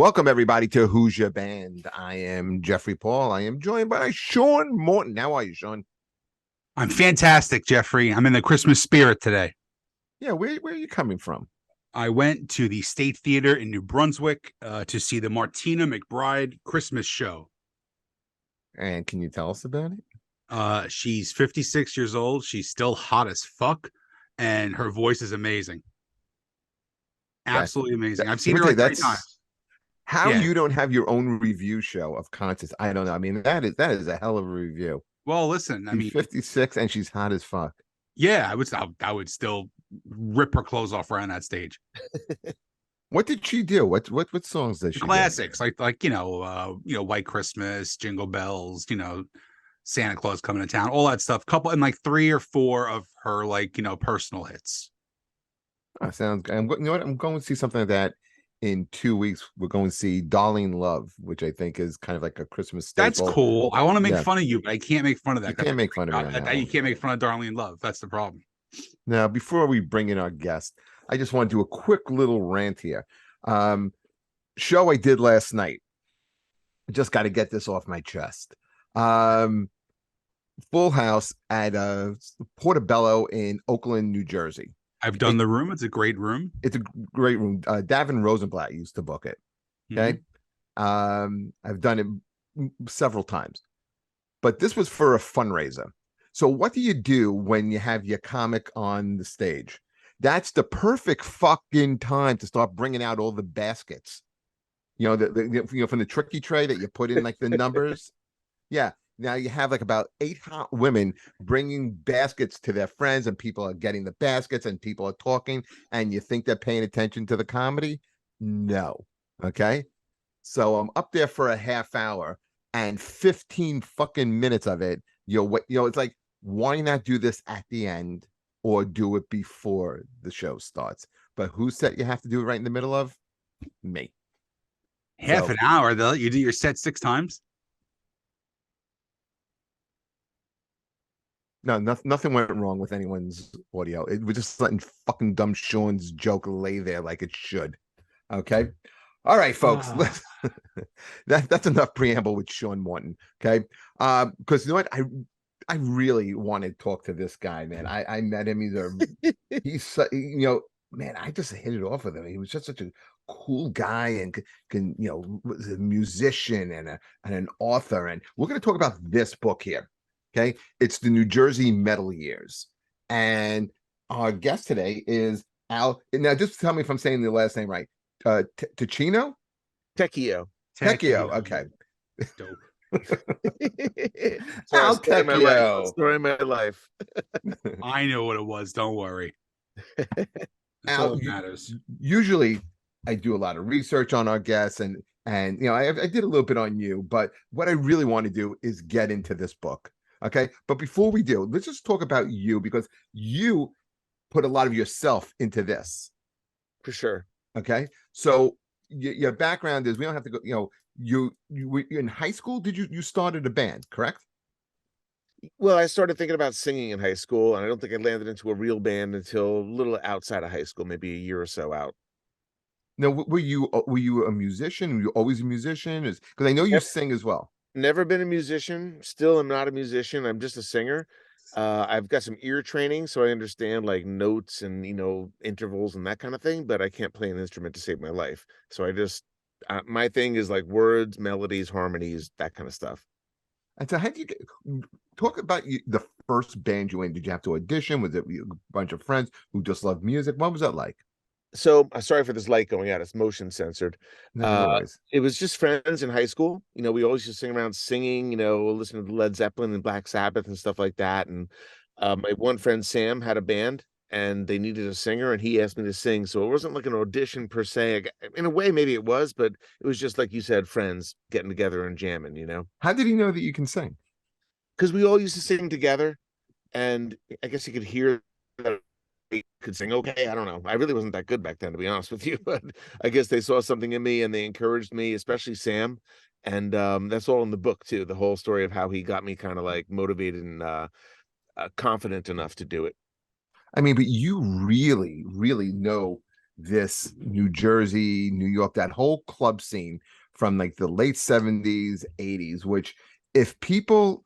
Welcome, everybody, to Who's Your Band. I am Jeffrey Paul. I am joined by Sean Morton. How are you, Sean? I'm fantastic, Jeffrey. I'm in the Christmas spirit today. Yeah, where are you coming from? I went to the State Theater in New Brunswick to see the Martina McBride Christmas show. And can you tell us about it? She's 56 years old. She's still hot as fuck, and her voice is amazing. That, Absolutely amazing. I've let seen me her tell you, like three that's times. how Yeah. you don't have your own review show of concerts. I don't know. I mean, that is a hell of a review. Well, listen, I She's mean, 56 and she's hot as fuck. yeah, I would still rip her clothes off around that stage. What did she do? What songs does The she do? classics, White Christmas, Jingle Bells, Santa Claus coming to town, all that stuff. Couple and like three or four of her personal hits. Oh, sounds good. You know what? I'm going to see something like that in 2 weeks. We're going to see Darling Love, which I think is kind of like a Christmas That's staple. cool. I want to make Yeah, fun of you, but I can't make fun of you that. can't make fun of me on that You one. can't make fun of Darlene Love. That's the problem. Now, before we bring in our guest, I just want to do a quick little rant here. Um, Show I did last night. I just got to get this off my chest. Um, Full house at Portobello in Oakland, New Jersey. I've done the room. It's a great room. It's a great room. Davin Rosenblatt used to book it. Okay. Mhm. I've done it several times, but this was for a fundraiser. So what do you do when you have your comic on the stage? That's the perfect fucking time to start bringing out all the baskets. From the tricky tray that you put in like the numbers. Yeah. Now you have like about 8 hot women bringing baskets to their friends, and people are getting the baskets, and people are talking, and you think they're paying attention to the comedy? No. Okay. So I'm up there for a half hour, and 15 fucking minutes of it, it's like, why not do this at the end or do it before the show starts? But who said you have to do it right in the middle of? Me. Half So an hour. Though you do your set 6 times. no, nothing went wrong with anyone's audio. It was just letting fucking dumb Sean's joke lay there like it should. Okay. All right, folks. That's enough preamble with Sean Morton. Okay. Because you know what? I really want to talk to this guy, man. I met him. Man, I just hit it off with him. He was just such a cool guy, and was a musician and an author. And we're going to talk about this book here. Okay. It's the New Jersey Metal Years. And our guest today is Al. Now, just tell me if I'm saying the last name right. Ticino? Tecchio. Tecchio. Okay. Dope. Al Tecchio. Tecchio. Story of my life. I know what it was. Don't worry. That's all that matters. Usually I do a lot of research on our guests, and I did a little bit on you, but what I really want to do is get into this book. Okay. But before we do, let's just talk about you, because you put a lot of yourself into this. For sure. Okay. So your background is, we don't have to go, you were in high school. Did you started a band, correct? Well, I started thinking about singing in high school, and I don't think I landed into a real band until a little outside of high school, maybe a year or so out. Now, were you a musician? Were you always a musician? Because I know you sing as well. Never been a musician. Still am not a musician. I'm just a singer. I've got some ear training, so I understand like notes and intervals and that kind of thing, but I can't play an instrument to save my life. So my thing is like words, melodies, harmonies, that kind of stuff. And so, how did you talk about the first band you in? Did you have to audition? Was it a bunch of friends who just loved music? What was that like? So sorry for this light going out. It's motion censored. No worries. It was just friends in high school. We always just sing around singing, listening to Led Zeppelin and Black Sabbath and stuff like that. And my one friend, Sam, had a band, and they needed a singer, and he asked me to sing. So it wasn't like an audition per se. In a way, maybe it was, but it was just like you said, friends getting together and jamming, How did he know that you can sing? Because we all used to sing together, and I guess you could hear that I could sing okay. I don't know. I really wasn't that good back then, to be honest with you, but I guess they saw something in me and they encouraged me, especially Sam. And that's all in the book too. The whole story of how he got me kind of like motivated and confident enough to do it. I mean, but you really, really know this New Jersey, New York, that whole club scene from like the late 70s, 80s, which if people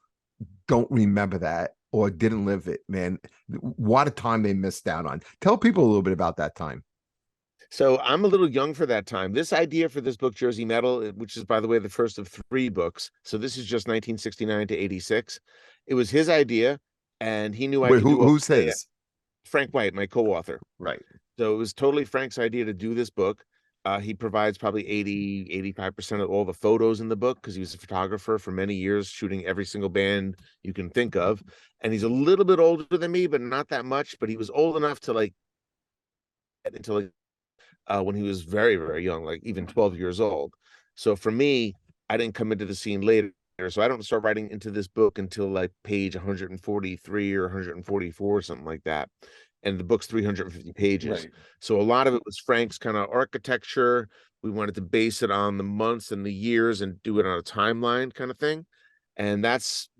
don't remember that or didn't live it, man, what a time they missed out on. Tell people a little bit about that time. So I'm a little young for that time. This idea for this book, Jersey Metal, which is, by the way, the first of three books. So this is just 1969 to 86. It was his idea, and he knew I Wait, could do all who's the his? Frank White, my co-author. Right. So it was totally Frank's idea to do this book. He provides probably 85% of all the photos in the book because he was a photographer for many years, shooting every single band you can think of. And he's a little bit older than me, but not that much. But he was old enough to like until like, when he was very, very young, like even 12 years old. So for me, I didn't come into the scene later. So I don't start writing into this book until like page 143 or 144, something like that. And the book's 350 pages. Right. So a lot of it was Frank's kind of architecture. We wanted to base it on the months and the years and do it on a timeline kind of thing. And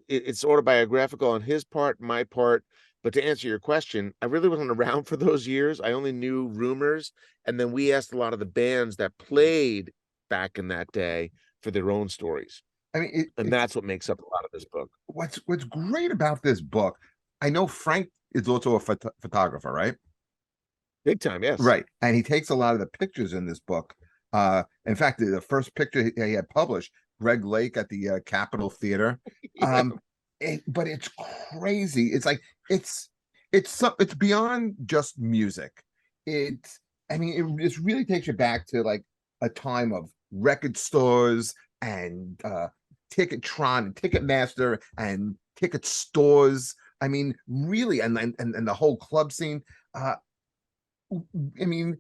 it's autobiographical on his part, my part. But to answer your question, I really wasn't around for those years. I only knew rumors. And then we asked a lot of the bands that played back in that day for their own stories. I mean, And that's what makes up a lot of this book. what's great about this book, I know Frank is also a photographer, right? Big time, yes. Right. And he takes a lot of the pictures in this book. In fact, the first picture he had published, Greg Lake at the Capitol Theater. Yeah. But it's crazy. It's like it's beyond just music. I mean, it just really takes you back to like a time of record stores and Ticketron and Ticketmaster and ticket stores. I mean, really, and the whole club scene. I mean,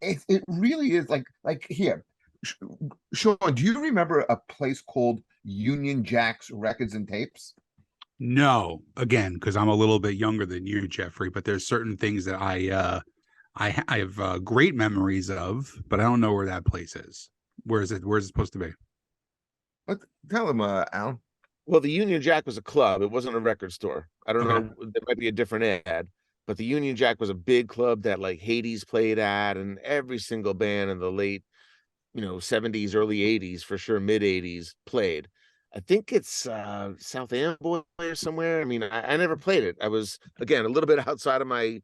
it really is like here. Sean, do you remember a place called Union Jack's Records and Tapes? No, again, because I'm a little bit younger than you, Jeffrey, but there's certain things that I have great memories of, but I don't know where that place is. Where is it? Where is it supposed to be? Tell him, Alan. Well, the Union Jack was a club. It wasn't a record store. I don't Okay. know. There might be a different ad, but the Union Jack was a big club that like Hades played at, and every single band in the late, 70s, early 80s, for sure, mid 80s played. I think it's South Amboy or somewhere. I mean, I never played it. I was, again, a little bit outside of my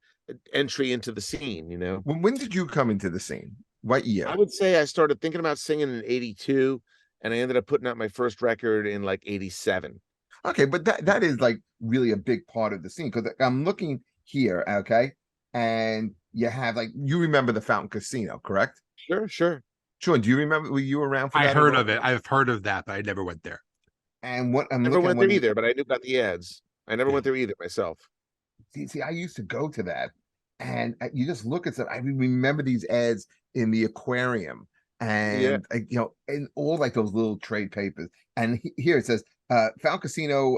entry into the scene. When did you come into the scene? What year? I would say I started thinking about singing in 82, and I ended up putting out my first record in like 87. Okay, but that is like really a big part of the scene because I'm looking here, okay, and you have like you remember the Fountain Casino, correct? Sure, sure. Sean, do you remember? Were you around for I that? heard of it. I've heard of that, but I never went there. And what I'm Never looking went when there either, but I knew about the ads. I never Yeah. went there either myself. see, I used to go to that, and you just look at that. I remember these ads in the aquarium, Yeah. and and all like those little trade papers. And here it says, Fountain Casino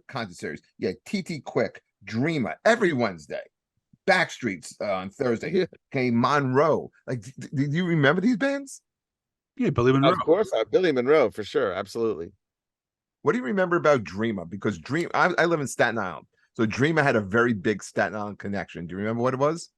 concert series. Yeah, TT Quick, Dreamer every Wednesday, Backstreets on Thursday. Yeah. Okay, Monroe. Like, do you remember these bands? Yeah, Billy Monroe. Of course, Billy Monroe for sure. Absolutely. What do you remember about Dreamer? Because I live in Staten Island, so Dreamer had a very big Staten Island connection. Do you remember what it was?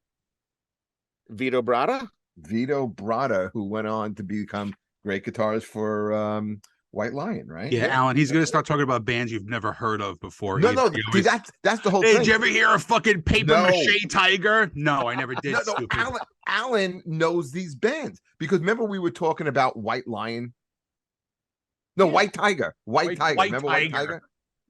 Vito Bratta? Vito Bratta, who went on to become great guitarist for White Lion, right? Yeah, Alan, he's gonna start talking about bands you've never heard of before. No, He no, always, that's the whole hey, thing. did you ever hear a fucking paper No. mache tiger? No, I never did. No, Stupid. Alan knows these bands because remember we were talking about White Lion. No, Yeah. White Tiger. White Tiger. White Remember White Tiger. Tiger?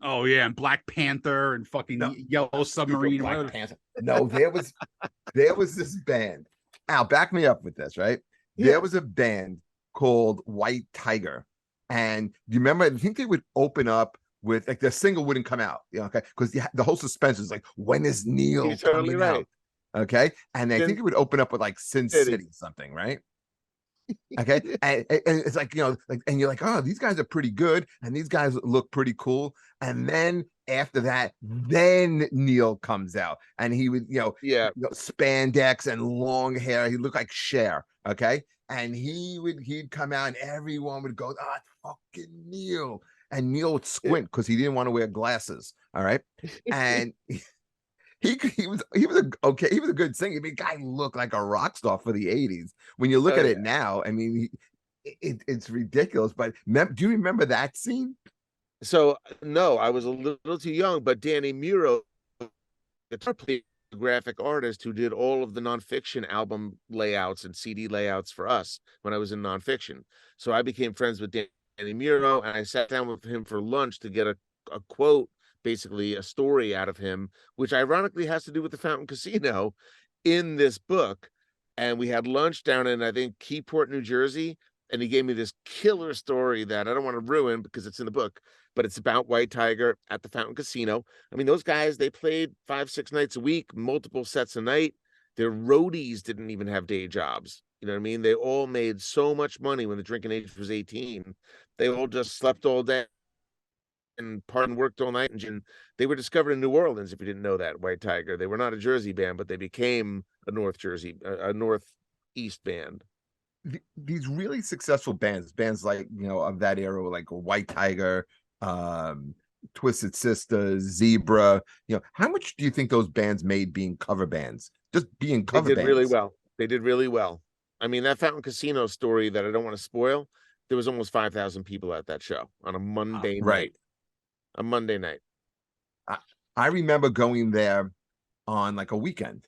Oh yeah, and Black Panther and fucking No. Yellow Submarine. Black whatever. Panther. No, there was this band. Al, back me up with this, right? Yeah. There was a band called White Tiger. And do you remember? I think they would open up with like the single wouldn't come out, okay? Because the whole suspense is like, when is Neil You're totally coming right. out? Okay. And I Sin think it would open up with like Sin City. City something, right? Okay. And it's like, and you're like, oh, these guys are pretty good. And these guys look pretty cool. And then after that, then Neil comes out and he would, Yeah. spandex and long hair. He looked like Cher. Okay. And he'd come out and everyone would go, ah, it's fucking Neil. And Neil would squint because he didn't want to wear glasses. All right. And he was a good singer. I mean, guy looked like a rock star for the 80s. When you look Oh at yeah. it now, I mean, it's ridiculous. But do you remember that scene? So no, I was a little too young, but Danny Muro, guitar player, graphic artist who did all of the nonfiction album layouts and CD layouts for us when I was in nonfiction. So I became friends with Danny Muro, and I sat down with him for lunch to get a quote, basically a story out of him, which ironically has to do with the Fountain Casino in this book. And we had lunch down in, I think, Keyport, New Jersey. And he gave me this killer story that I don't want to ruin because it's in the book, but it's about White Tiger at the Fountain Casino. I mean, those guys, they played 5, 6 nights a week, multiple sets a night. Their roadies didn't even have day jobs. You know what I mean? They all made so much money when the drinking age was 18. They all just slept all day and pardon worked all night. And they were discovered in New Orleans. If you didn't know that, White Tiger, they were not a Jersey band, but they became a Northeast band. These really successful bands like of that era, like White Tiger, um, Twisted Sister, Zebra. How much do you think those bands made being cover bands? Just being They cover did really bands. well. They did really well. I mean, that Fountain Casino story that I don't want to spoil, there was almost 5,000 people at that show on a Monday Right. night. A Monday night. I remember going there on like a weekend,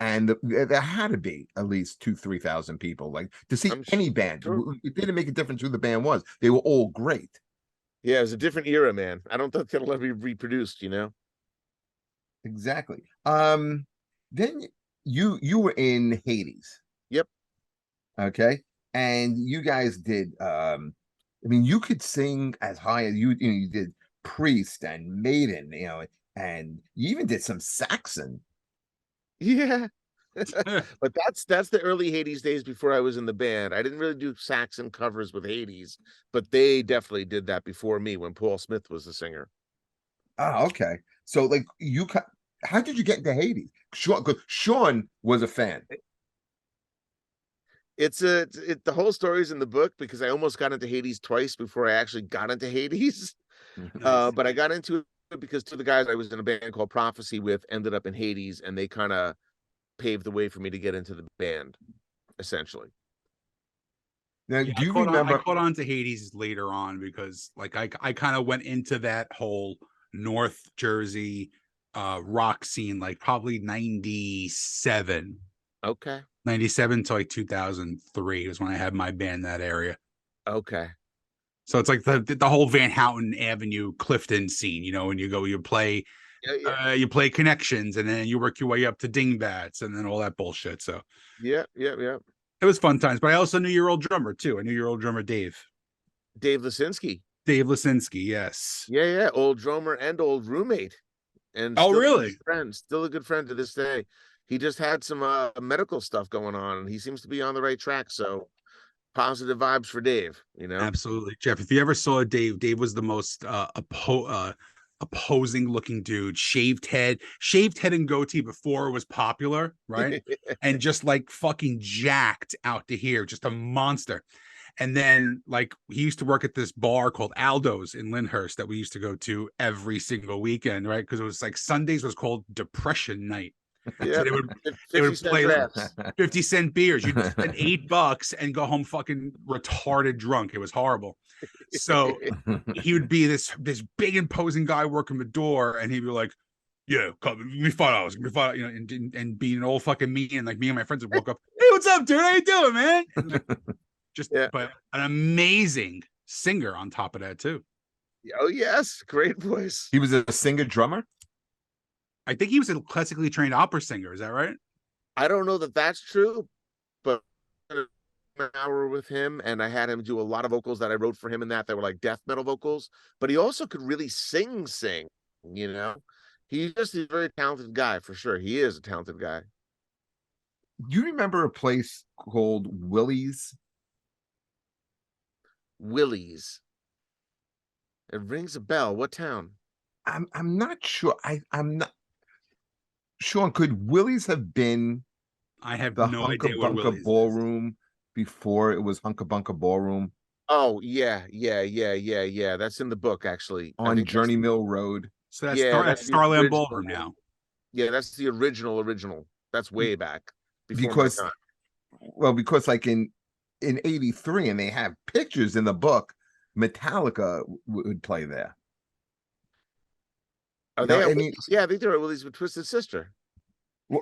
and there had to be at least 2,000-3,000 people, like to see I'm any band. sure. It didn't make a difference who the band was. They were all great. Yeah, it was a different era, man. I don't think it'll ever be reproduced, you know? Exactly. Then you were in Hades. Yep. Okay. And you guys did I mean, you could sing as high as you did Priest and Maiden, and you even did some Saxon. Yeah. But that's the early Hades days before I was in the band. I didn't really do Saxon covers with Hades, but they definitely did that before me when Paul Smith was the singer. Oh, okay. So like how did you get into Hades? Sean was a fan. The whole story's in the book because I almost got into Hades twice before I actually got into Hades. Nice. But I got into it because two of the guys I was in a band called Prophecy with ended up in Hades, and they kind of paved the way for me to get into the band, essentially. Now, Yeah, do you I remember? caught on to Hades later on because like I kind of went into that whole North Jersey rock scene like probably 97. Okay. 97 to like 2003 was when I had my band in that area. Okay. So it's like the whole Van Houten Avenue Clifton scene, when you play Yeah. you play Connections and then you work your way up to Dingbats and then all that bullshit. So Yeah. it was fun times. But I also knew your old drummer too. I knew your old drummer Dave. Dave Lisinski. Dave Lisinski, yes. Yeah. Old drummer and old roommate. And Oh, still a really? good friend, still a good friend to this day. He just had some medical stuff going on, and he seems to be on the right track. So positive vibes for Dave, Absolutely, Jeff. If you ever saw Dave, Dave was the most opposing looking dude. Shaved head and goatee before it was popular, right? And just like fucking jacked out to here, just a monster. And then like he used to work at this bar called Aldo's in Lyndhurst that we used to go to every single weekend, right? Because it was like Sundays was called Depression Night. Yeah, So they 50 would cent play drafts. 50-cent beers. You'd spend $8 and go home fucking retarded drunk. It was horrible. So he would be this big imposing guy working the door, and he'd be like, "Yeah, come, give me $5, give me five," and being an old fucking me, and like me and my friends would walk up, "Hey, what's up, dude? How you doing, man?" And, like, Yeah. but an amazing singer on top of that too. Oh yes, great voice. He was a singer drummer. I think he was a classically trained opera singer. Is that right? I don't know that that's true, but an hour with him, and I had him do a lot of vocals that I wrote for him in that were like death metal vocals. But he also could really sing. You know, he's just a very talented guy for sure. He is a talented guy. Do you remember a place called Willie's? Willie's. It rings a bell. What town? I'm not sure. I'm not. Sean, could Willie's have been I have the no Hunka idea what Bunka Willie's is. Ballroom before it was Hunka Bunka Ballroom Oh yeah. That's in the book actually. I on think Journey Mill Road? So that's yeah, that's that's the Starland original Ballroom one. now. Yeah, that's the original. That's way back before my because time. because like in '83, and they have pictures in the book, Metallica would play there. Are You know, they at I mean, Willie's? Yeah, I think they're at Willie's with Twisted Sister.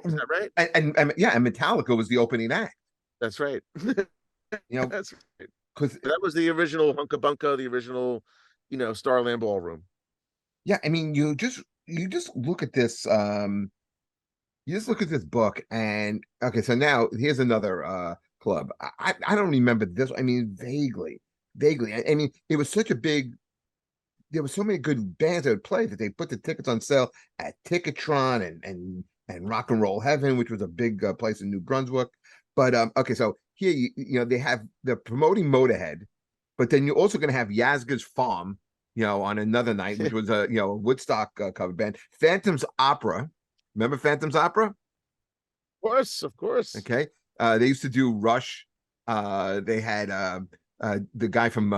Is that right? and yeah, and Metallica was the opening act. That's right. You know, That's right. because That was the original Hunka Bunka, the original, Starland Ballroom. yeah, I mean, you just look at this. You just look at this book, and okay, so now here's another club. I don't remember this. I mean, vaguely. I mean, it was such a big. There were so many good bands that would play that they put the tickets on sale at Ticketron and Rock and Roll Heaven, which was a big place in New Brunswick. But okay, so here they're promoting Motorhead, but then you're also going to have Yazga's Farm, on another night, which was a Woodstock cover band. Phantom's Opera, remember Phantom's Opera? Of course. Okay, they used to do Rush. They had the guy from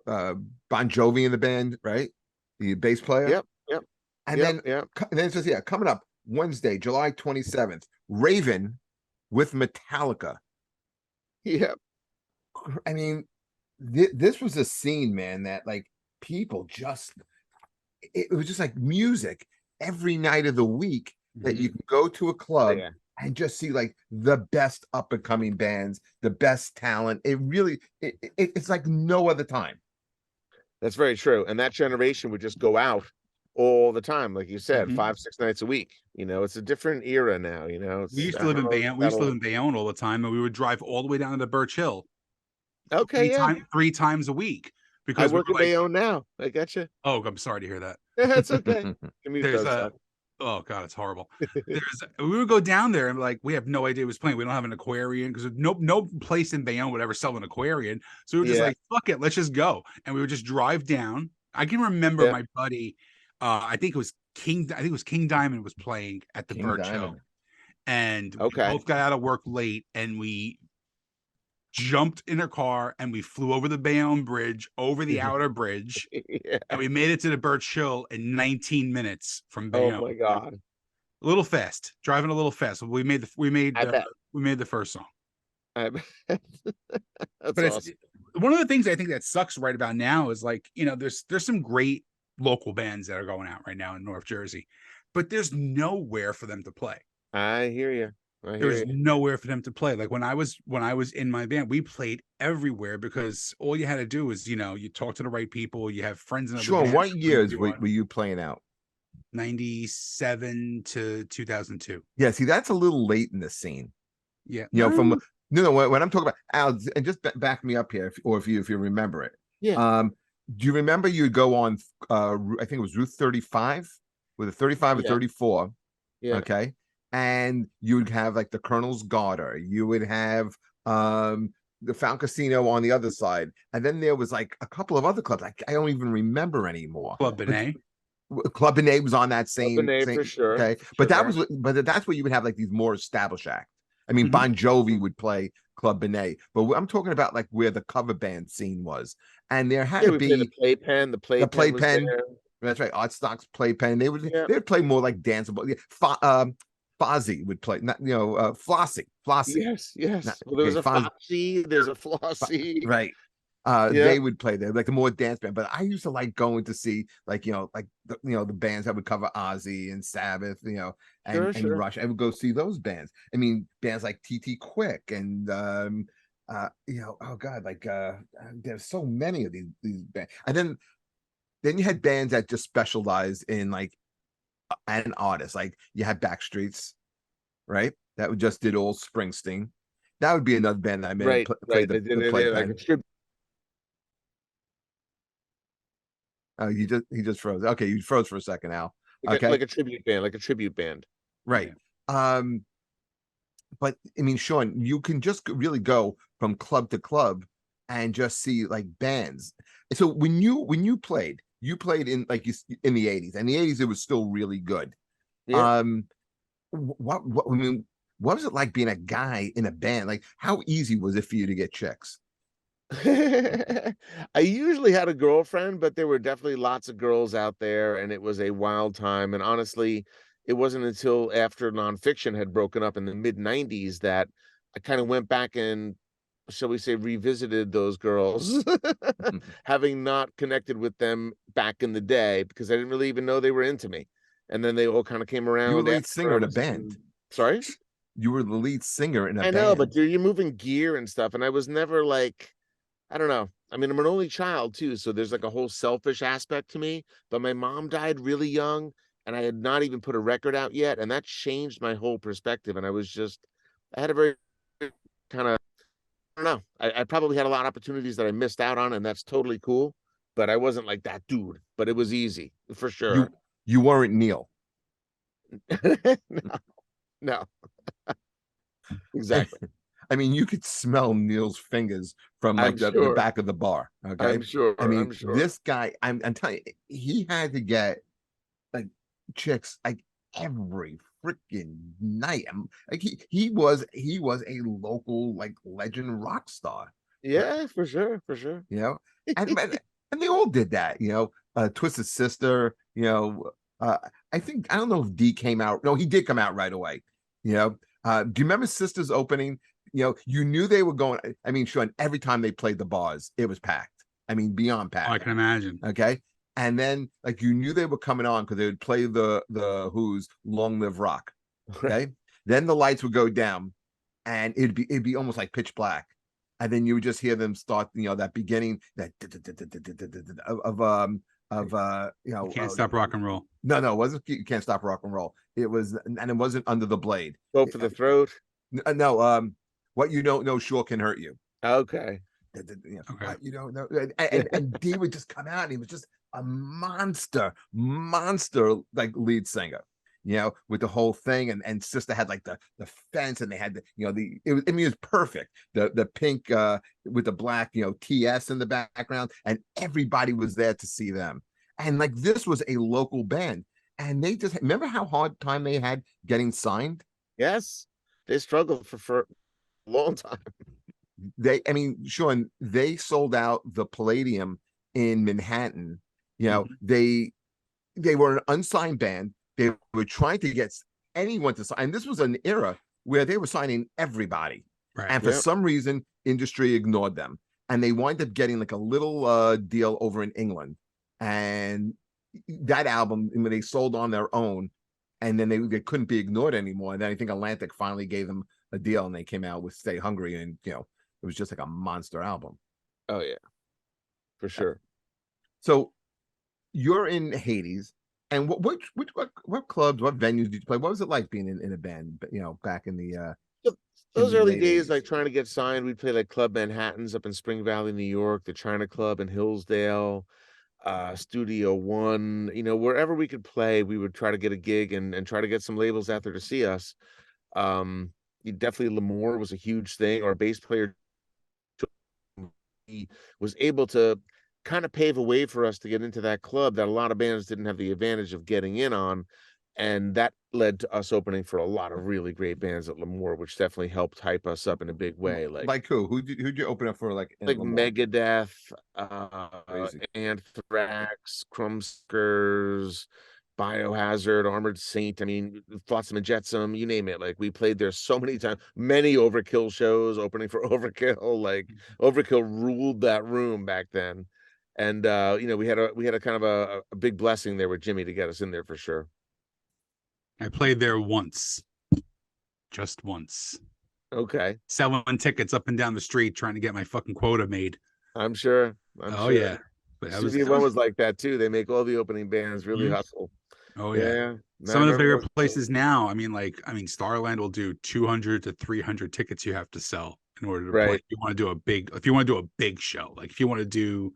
Bon Jovi in the band, right? The bass player. Yep. And then it says, yeah, coming up Wednesday, July 27th, Raven with Metallica. Yep. I mean, this was a scene, man, that like people just, it was just like music every night of the week that you can go to a club and just see like the best up and coming bands, the best talent. It really, it's like no other time. That's very true. And that generation would just go out all the time, like you said, 5-6 nights a week. It's a different era now. We used to live in Bayonne. We used to live in Bayonne all the time, and we would drive all the way down to the Birch Hill. Okay, three times a week. I Because work in Bayonne now. I got you. Oh, I'm sorry to hear that. That's okay. There's oh god, it's horrible. We would go down there and like we have no idea who's playing. We don't have an aquarium because no place in Bayonne would ever sell an aquarium. So we were just like, fuck it, let's just go. And we would just drive down. I can remember my buddy, I think it was King Diamond was playing at the Birch Hill. And we both got out of work late and we jumped in a car and we flew over the Bayonne Bridge, over the outer bridge, and we made it to the Birch Hill in 19 minutes from Bayonne. Oh my god! A little fast, driving a little fast. We made the first song. That's but awesome. One of the things I think that sucks right about now is like there's some great local bands that are going out right now in North Jersey, but there's nowhere for them to play. I hear you. There's nowhere for them to play. Like when I was in my band, we played everywhere because all you had to do is, you talk to the right people, you have friends in Sure. What years were you playing out? 97 to 2002. Yeah, see, that's a little late in the scene. Yeah. From when I'm talking about Al, and just back me up here, if you remember it. Yeah. Do you remember you'd go on I think it was Route 35 with a 35 or 34. Yeah. Okay. And you would have like the Colonel's Garter, you would have the Fountain Casino on the other side, and then there was like a couple of other clubs I don't even remember anymore. Club Benet was on that same for sure. Okay, but that's where you would have like these more established acts. I mean, Bon Jovi would play Club Benet, but I'm talking about like where the cover band scene was, and there had to be the Playpen. That's right, Art Stock's Playpen. They would play more like danceable. Fozzie would play, Flossie. Yes. Well, there's a Foxy, there's a Flossie. Right. They would play there, like the more dance band. But I used to like going to see, like, the bands that would cover Ozzy and Sabbath, and Rush. I would go see those bands. I mean, bands like TT Quick and oh god, like there's so many of these bands. And then you had bands that just specialized in like an artist, like you had Backstreets, right? That would just did all Springsteen. That would be another band that I made right. They did like a tribute. Oh, he just froze. Okay, you froze for a second, Al. Okay, like a tribute band, right? But I mean, Sean, you can just really go from club to club and just see like bands. So when you played in in the 80s, and the 80s it was still really good. Yeah. What I mean, what was it like being a guy in a band? Like, how easy was it for you to get chicks? I usually had a girlfriend, but there were definitely lots of girls out there, and it was a wild time. And honestly, it wasn't until after nonfiction had broken up in the mid 90s that I kind of went back and, shall we say, revisited those girls, having not connected with them back in the day because I didn't really even know they were into me. And then they all kind of came You were around the lead singer in a afterwards. band. Sorry? You were the lead singer in a I know, band. but dude, you're moving gear and stuff. And I was never like, I don't know. I mean, I'm an only child too, so there's like a whole selfish aspect to me. But my mom died really young, and I had not even put a record out yet, and that changed my whole perspective. And I had a very kind of, I don't know. I probably had a lot of opportunities that I missed out on, and that's totally cool. But I wasn't like that dude. But it was easy for sure. You weren't Neil. No, no, exactly. I mean, you could smell Neil's fingers from like I'm the sure. back of the bar. Okay. I'm sure. I mean, I'm sure. this guy, I'm telling you, he had to get like chicks like every freaking night. Like he was a local like legend rock star. Yeah, for sure. For sure. You know, and they all did that. You know, Twisted Sister. You know, uh, I don't know if D came out. No, he did come out right away. You know, do you remember Sisters opening? You know, you knew they were going. I mean, Sean, every time they played the bars, it was packed. I mean, beyond Oh, I packed. can imagine. Okay. And then like you knew they were coming on because they would play the Who's Long Live Rock. Okay. Then the lights would go down and it'd be almost like pitch black. And then you would just hear them start, you know, that beginning that you know, You can't stop rock and roll. no, it wasn't You Can't Stop Rock and Roll. It was, and it wasn't Under the Blade. Go for the throat. No, What You Don't Know Sure Can Hurt You. Okay. You know, Okay. What You Don't Know, and D would just come out and he was just a monster like lead singer, you know, with the whole thing. And Sister had like the fence, and they had the, you know, I mean, it was perfect. The pink with the black, you know, TS in the background, and everybody was there to see them. And like this was a local band, and they just remember how hard time they had getting signed. Yes. They struggled for a long time. I mean, Sean, they sold out the Palladium in Manhattan. You know, they were an unsigned band. They were trying to get anyone to sign. And this was an era where they were signing everybody. Right. And for Yep. some reason, industry ignored them. And they wind up getting like a little deal over in England. And that album, when they sold on their own, and then they couldn't be ignored anymore. And then I think Atlantic finally gave them a deal, and they came out with Stay Hungry. And, you know, it was just like a monster album. Oh yeah. For sure. So you're in Hades, and what clubs, what venues did you play? What was it like being in a band? You know, back in the Those the early late days, 80s? like trying to get signed, we'd play like Club Manhattan's up in Spring Valley, New York, the China Club in Hillsdale, Studio One, you know, wherever we could play, we would try to get a gig and try to get some labels out there to see us. Definitely Lemoore was a huge thing. Our bass player, he was able to kind of pave a way for us to get into that club that a lot of bands didn't have the advantage of getting in on. And that led to us opening for a lot of really great bands at Lemoore, which definitely helped hype us up in a big way. Like who? Who'd you open up for? Like in Like Lemoore? Megadeth, Crazy. Anthrax, Crumbskers, Biohazard, Armored Saint. I mean, Flotsam and Jetsam, you name it. Like we played there so many times. Many Overkill shows opening for Overkill. Like Overkill ruled that room back then. And you know, we had a kind of a big blessing there with Jimmy to get us in there for sure. I played there once, just once, Okay, selling tickets up and down the street, trying to get my fucking quota made. I'm sure. I'm Oh sure. yeah, but Studio One was like that too. They make all the opening bands really Mhm. hustle. Oh yeah. Yeah. Some of the bigger places now. I mean, Starland will do 200 to 300 tickets you have to sell in order to play. Right. If you want to do a big show, like if you want to do,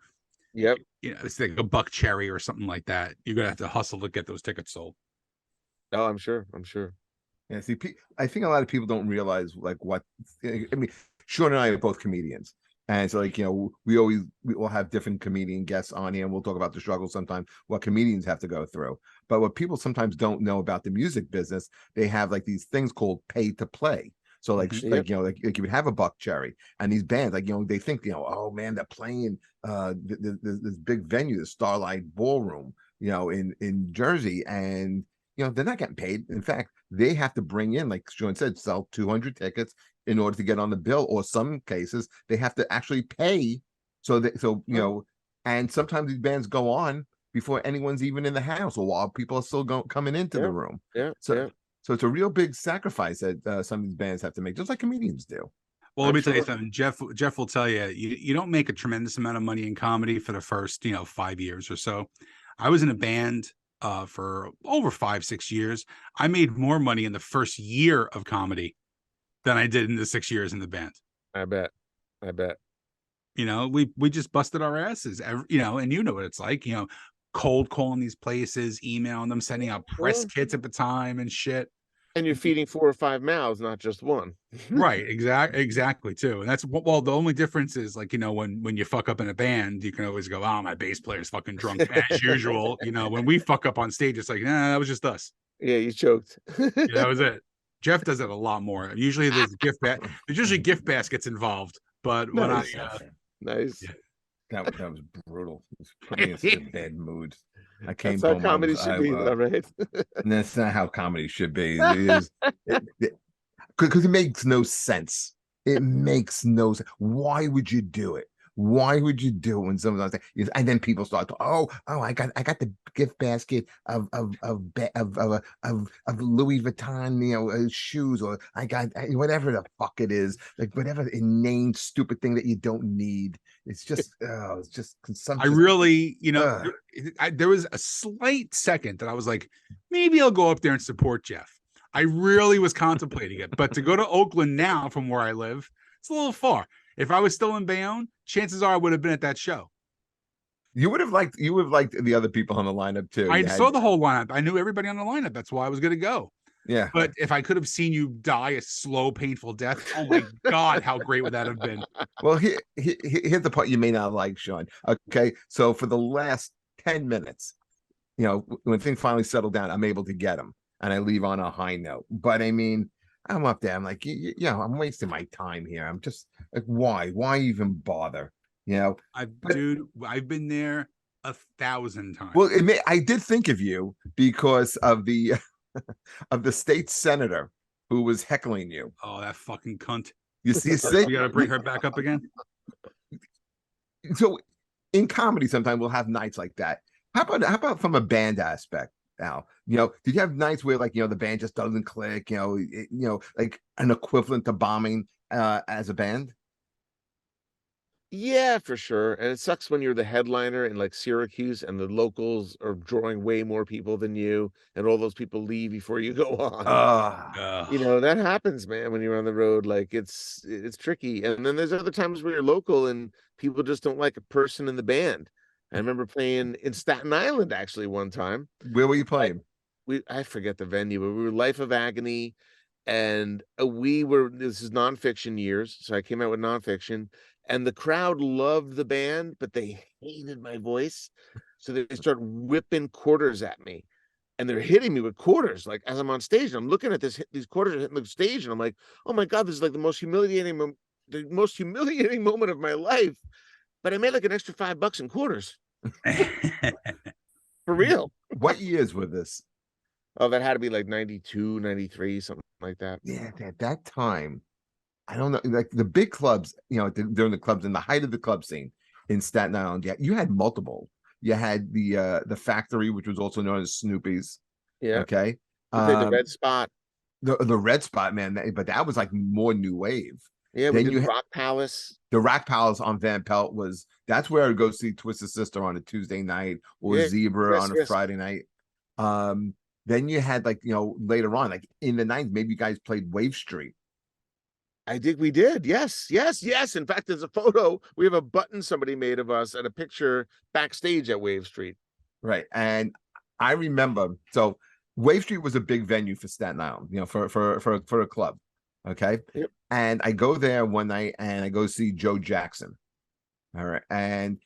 Yep. you know, it's like a Buck Cherry or something like that, you're gonna have to hustle to get those tickets sold. Oh, I'm sure. I'm sure. Yeah, see, I think a lot of people don't realize like what. I mean, Sean and I are both comedians, and so like, you know, we will have different comedian guests on here, and we'll talk about the struggle sometimes what comedians have to go through. But what people sometimes don't know about the music business, they have like these things called pay to play. So like, Mhm. like, you know, like you would have a Buck Cherry, and these bands, like, you know, they think, you know, oh man, they're playing this big venue, the Starlight Ballroom, you know, in Jersey, and they're not getting paid. In fact, they have to bring in, like Sean said, sell 200 tickets in order to get on the bill, or some cases they have to actually pay. And sometimes these bands go on before anyone's even in the house, or while people are still coming into the room. So it's a real big sacrifice that some of these bands have to make, just like comedians do. Well, let me tell you something. Jeff will tell you, you don't make a tremendous amount of money in comedy for the first 5 years or so. I was in a band for over 5-6 years. I made more money in the first year of comedy than I did in the 6 years in the band. I bet. We just busted our asses, and you know what it's like, cold calling these places, emailing them, sending out press kits at the time and shit. And you're feeding 4 or 5 mouths, not just one. Right, exactly too. And that's the only difference is, like, when you fuck up in a band, you can always go, oh, my bass player's fucking drunk as usual. When we fuck up on stage, it's like, nah, that was just us. Yeah, you choked. That was it. Jeff does it a lot more. Usually there's gift baskets involved, but when nice. Yeah. That was brutal. It put me in such a bad mood. I came That's how home. comedy should be, though, right? And that's not how comedy should be. It is, because it makes no sense. It makes no sense. Why would you do it? Why would you do it when someone's like, and then people start to, I got the gift basket of Louis Vuitton, shoes, or I got whatever the fuck it is, like whatever inane stupid thing that you don't need. It's just consumption. I really, there was a slight second that I was like, maybe I'll go up there and support Jeff. I really was contemplating it, but to go to Oakland now from where I live, it's a little far. If I was still in Bayonne, chances are I would have been at that show. You would have liked the other people on the lineup too. I saw the whole lineup. I knew everybody on the lineup. That's why I was going to go. Yeah. But if I could have seen you die a slow, painful death, oh my God, how great would that have been? Well, here's the part you may not like, Sean. Okay. So for the last 10 minutes, when things finally settle down, I'm able to get them and I leave on a high note. But I mean, I'm up there. I'm like, I'm wasting my time here. I'm just like, why even bother? I've been there 1,000 times. Well, I did think of you because of the of the state senator who was heckling you. Oh, that fucking cunt! You see, you got to bring her back up again. So, in comedy, sometimes we'll have nights like that. How about from a band aspect? Now, did you have nights where, like, the band just doesn't click, like an equivalent to bombing as a band? Yeah, for sure. And it sucks when you're the headliner in like Syracuse and the locals are drawing way more people than you, and all those people leave before you go on. That happens, man, when you're on the road. Like it's tricky. And then there's other times where you're local and people just don't like a person in the band. I remember playing in Staten Island actually one time. Where were you playing? I forget the venue, but we were Life of Agony, and this is nonfiction years, so I came out with nonfiction, and the crowd loved the band, but they hated my voice, so they start whipping quarters at me, and they're hitting me with quarters like as I'm on stage, and I'm looking at these quarters are hitting the stage, and I'm like, oh my God, this is like the most humiliating moment of my life. But I made like an extra $5 in quarters. For real. What years were this? Oh, that had to be like 92, 93, something like that. Yeah, at that time, I don't know, like the big clubs, during the clubs, in the height of the club scene in Staten Island, you had multiple. You had the Factory, which was also known as Snoopy's. Yeah. Okay. The Red Spot. The Red Spot, man, but that was like more new wave. Yeah, then you had Rock Palace. The Rock Palace on Van Pelt that's where I would go see Twisted Sister on a Tuesday night, or Zebra on a Friday night. Then you had, like, later on, like in the 90s, maybe you guys played Wave Street. We did. Yes. In fact, there's a photo. We have a button somebody made of us and a picture backstage at Wave Street. Right. And I remember, so Wave Street was a big venue for Staten Island, for a club. Okay. Yep. And I go there one night and I go see Joe Jackson. All right. And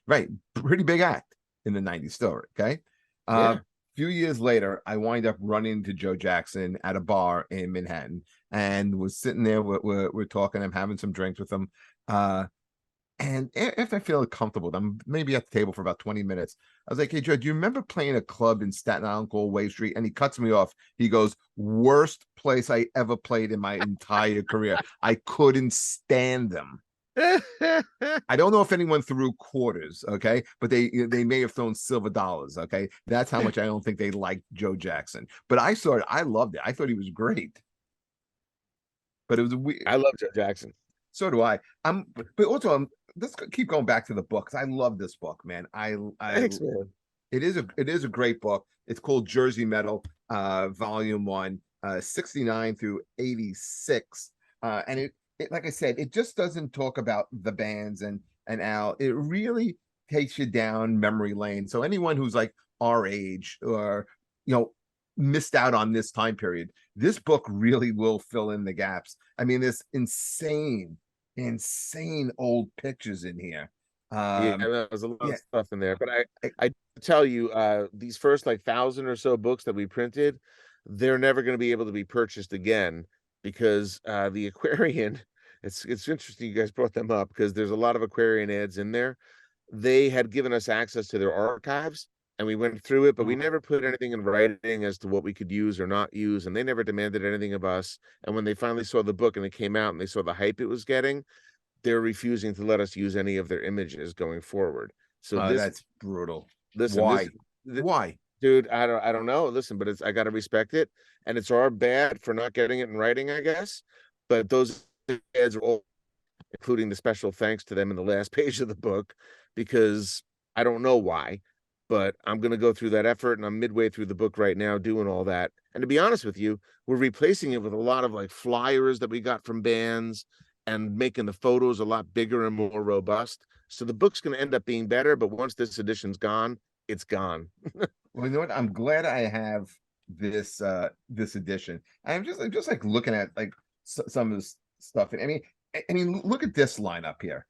pretty big act in the 90s still. Okay. Yeah. Few years later, I wind up running into Joe Jackson at a bar in Manhattan, and was sitting there. We're talking. I'm having some drinks with him. And after I feel comfortable, I'm maybe at the table for about 20 minutes. I was like, hey, Joe, do you remember playing a club in Staten Island called Way Street? And he cuts me off. He goes, worst place I ever played in my entire career. I couldn't stand them. I don't know if anyone threw quarters, okay, but they may have thrown silver dollars, okay. That's how much I don't think they liked Joe Jackson. But I saw it, I loved it. I thought he was great. But it was weird. I love Joe Jackson. So do I. But also let's keep going back to the book because I love this book, man. Thanks, man. It is a great book. It's called Jersey Metal, Volume 1, 69 through 86. And it, like I said, it just doesn't talk about the bands and Al. It really takes you down memory lane. So anyone who's like our age or missed out on this time period, this book really will fill in the gaps. I mean, there's insane old pictures in here. Yeah, there's a lot of stuff in there. But I tell you, these first like 1,000 or so books that we printed, they're never going to be able to be purchased again because the Aquarian, it's interesting you guys brought them up because there's a lot of Aquarian ads in there. They had given us access to their archives and we went through it, but we never put anything in writing as to what we could use or not use, and they never demanded anything of us. And when they finally saw the book and it came out and they saw the hype it was getting, they're refusing to let us use any of their images going forward. So that's brutal. Listen, why? Why? Dude, I don't know. Listen, but I gotta respect it. And it's our bad for not getting it in writing, I guess. But those ads are all, including the special thanks to them in the last page of the book, because I don't know why, but I'm gonna go through that effort, and I'm midway through the book right now doing all that. And to be honest with you, we're replacing it with a lot of like flyers that we got from bands and making the photos a lot bigger and more robust. So the book's going to end up being better, but once this edition's gone, it's gone. Well, you know what? I'm glad I have this this edition. I'm just like looking at like some of this stuff. I mean, look at this lineup here.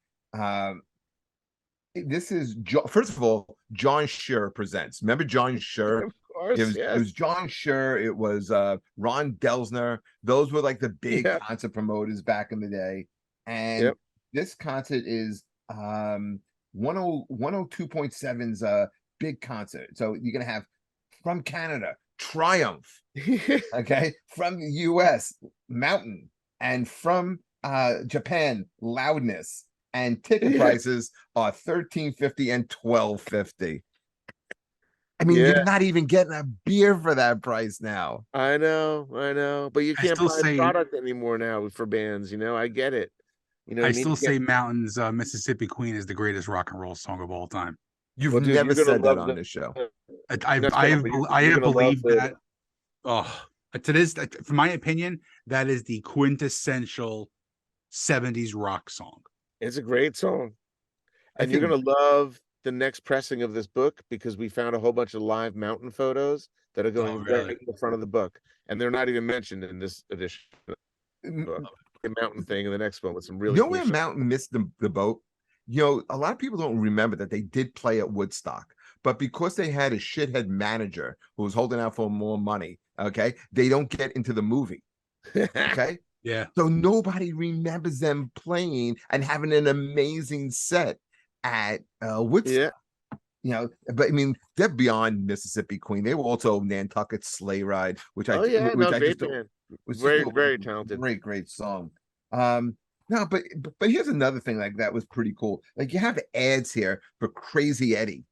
This is first of all, John Scher presents. Remember John Scher? Of course, it was John Scher. It was Ron Delsner. Those were like the big concert promoters back in the day. And this concert is 102.7's big concert. So you're gonna have from Canada, Triumph, okay, from the US, Mountain, and from Japan, Loudness. And ticket prices are $13.50 and $12.50. I mean, you're not even getting a beer for that price now. I know, but you can't buy product anymore now for bands. I get it. I still say Mountain's Mississippi Queen is the greatest rock and roll song of all time. You've never said that on this show. I have believed that. Oh, to this, from my opinion, that is the quintessential 70s rock song. It's a great song. And you're going to love the next pressing of this book because we found a whole bunch of live Mountain photos that are going right in the front of the book. And they're not even mentioned in this edition. The Mountain thing in the next one with some really cool where Mountain missed the boat? A lot of people don't remember that they did play at Woodstock. But because they had a shithead manager who was holding out for more money, okay, they don't get into the movie. Okay? Yeah. So nobody remembers them playing and having an amazing set at Woodstock. Yeah. But I mean, they're beyond Mississippi Queen. They were also Nantucket's Sleigh Ride, which I was very talented. Great song. No, but here's another thing like that was pretty cool. Like you have ads here for Crazy Eddie.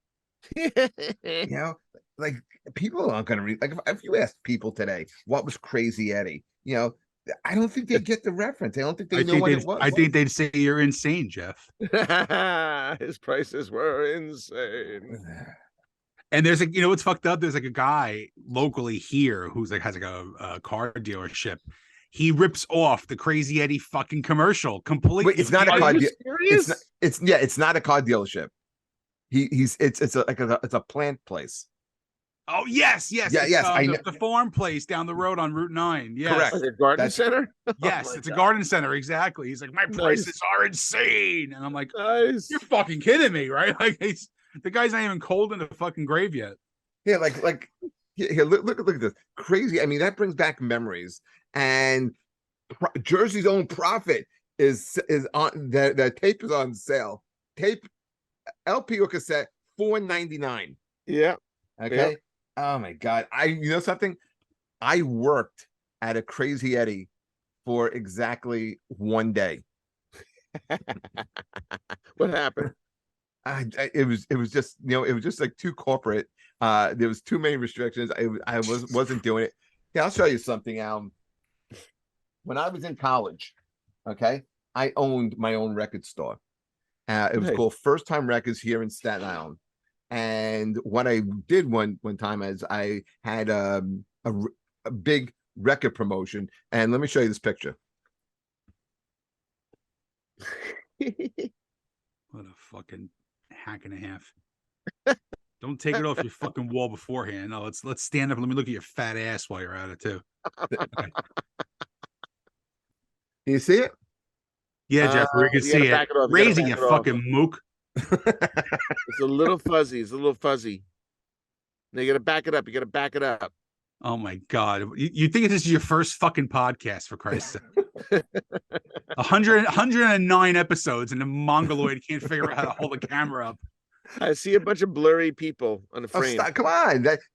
Like people aren't gonna read. Like if you ask people today what was Crazy Eddie, I don't think they get the reference. I don't think they know what it was. I think they'd say you're insane, Jeff. His prices were insane. And there's what's fucked up? There's like a guy locally here who's like has like a car dealership. He rips off the Crazy Eddie fucking commercial completely. Wait, it's not a car. It's not a car dealership. It's a plant place. Oh yes. The farm place down the road on Route 9. Yes. Correct. Like a garden center. Yes, it's a garden center. Exactly. He's like, my prices are insane, and I'm like, nice. You're fucking kidding me, right? Like, the guy's not even cold in the fucking grave yet. Yeah, like here. Look at this Crazy. I mean, that brings back memories. And Jersey's own Prophet is on the tape is on sale. Tape LP or cassette, $4.99. Yeah. Okay. Oh my God. You know something? I worked at a Crazy Eddie for exactly one day. What happened? It was just, it was just like too corporate. There was too many restrictions. I wasn't doing it. Yeah, I'll show you something, Al. When I was in college, okay, I owned my own record store. It was Nice. called First Time Records here in Staten Island. And what I did one time is I had a big record promotion. And let me show you this picture. What a fucking hack and a half. Don't take it off your fucking wall beforehand. No, let's stand up and let me look at your fat ass while you're at it too. Okay. You see it? Yeah, Jeffrey, we can see it. Raising you fucking mook. It's a little fuzzy. It's a little fuzzy. Now you gotta back it up. You gotta back it up. Oh my God. You think this is your first fucking podcast, for Christ's sake? 109 episodes and the Mongoloid can't figure out how to hold the camera up. I see a bunch of blurry people on the frame. Oh, come on. That's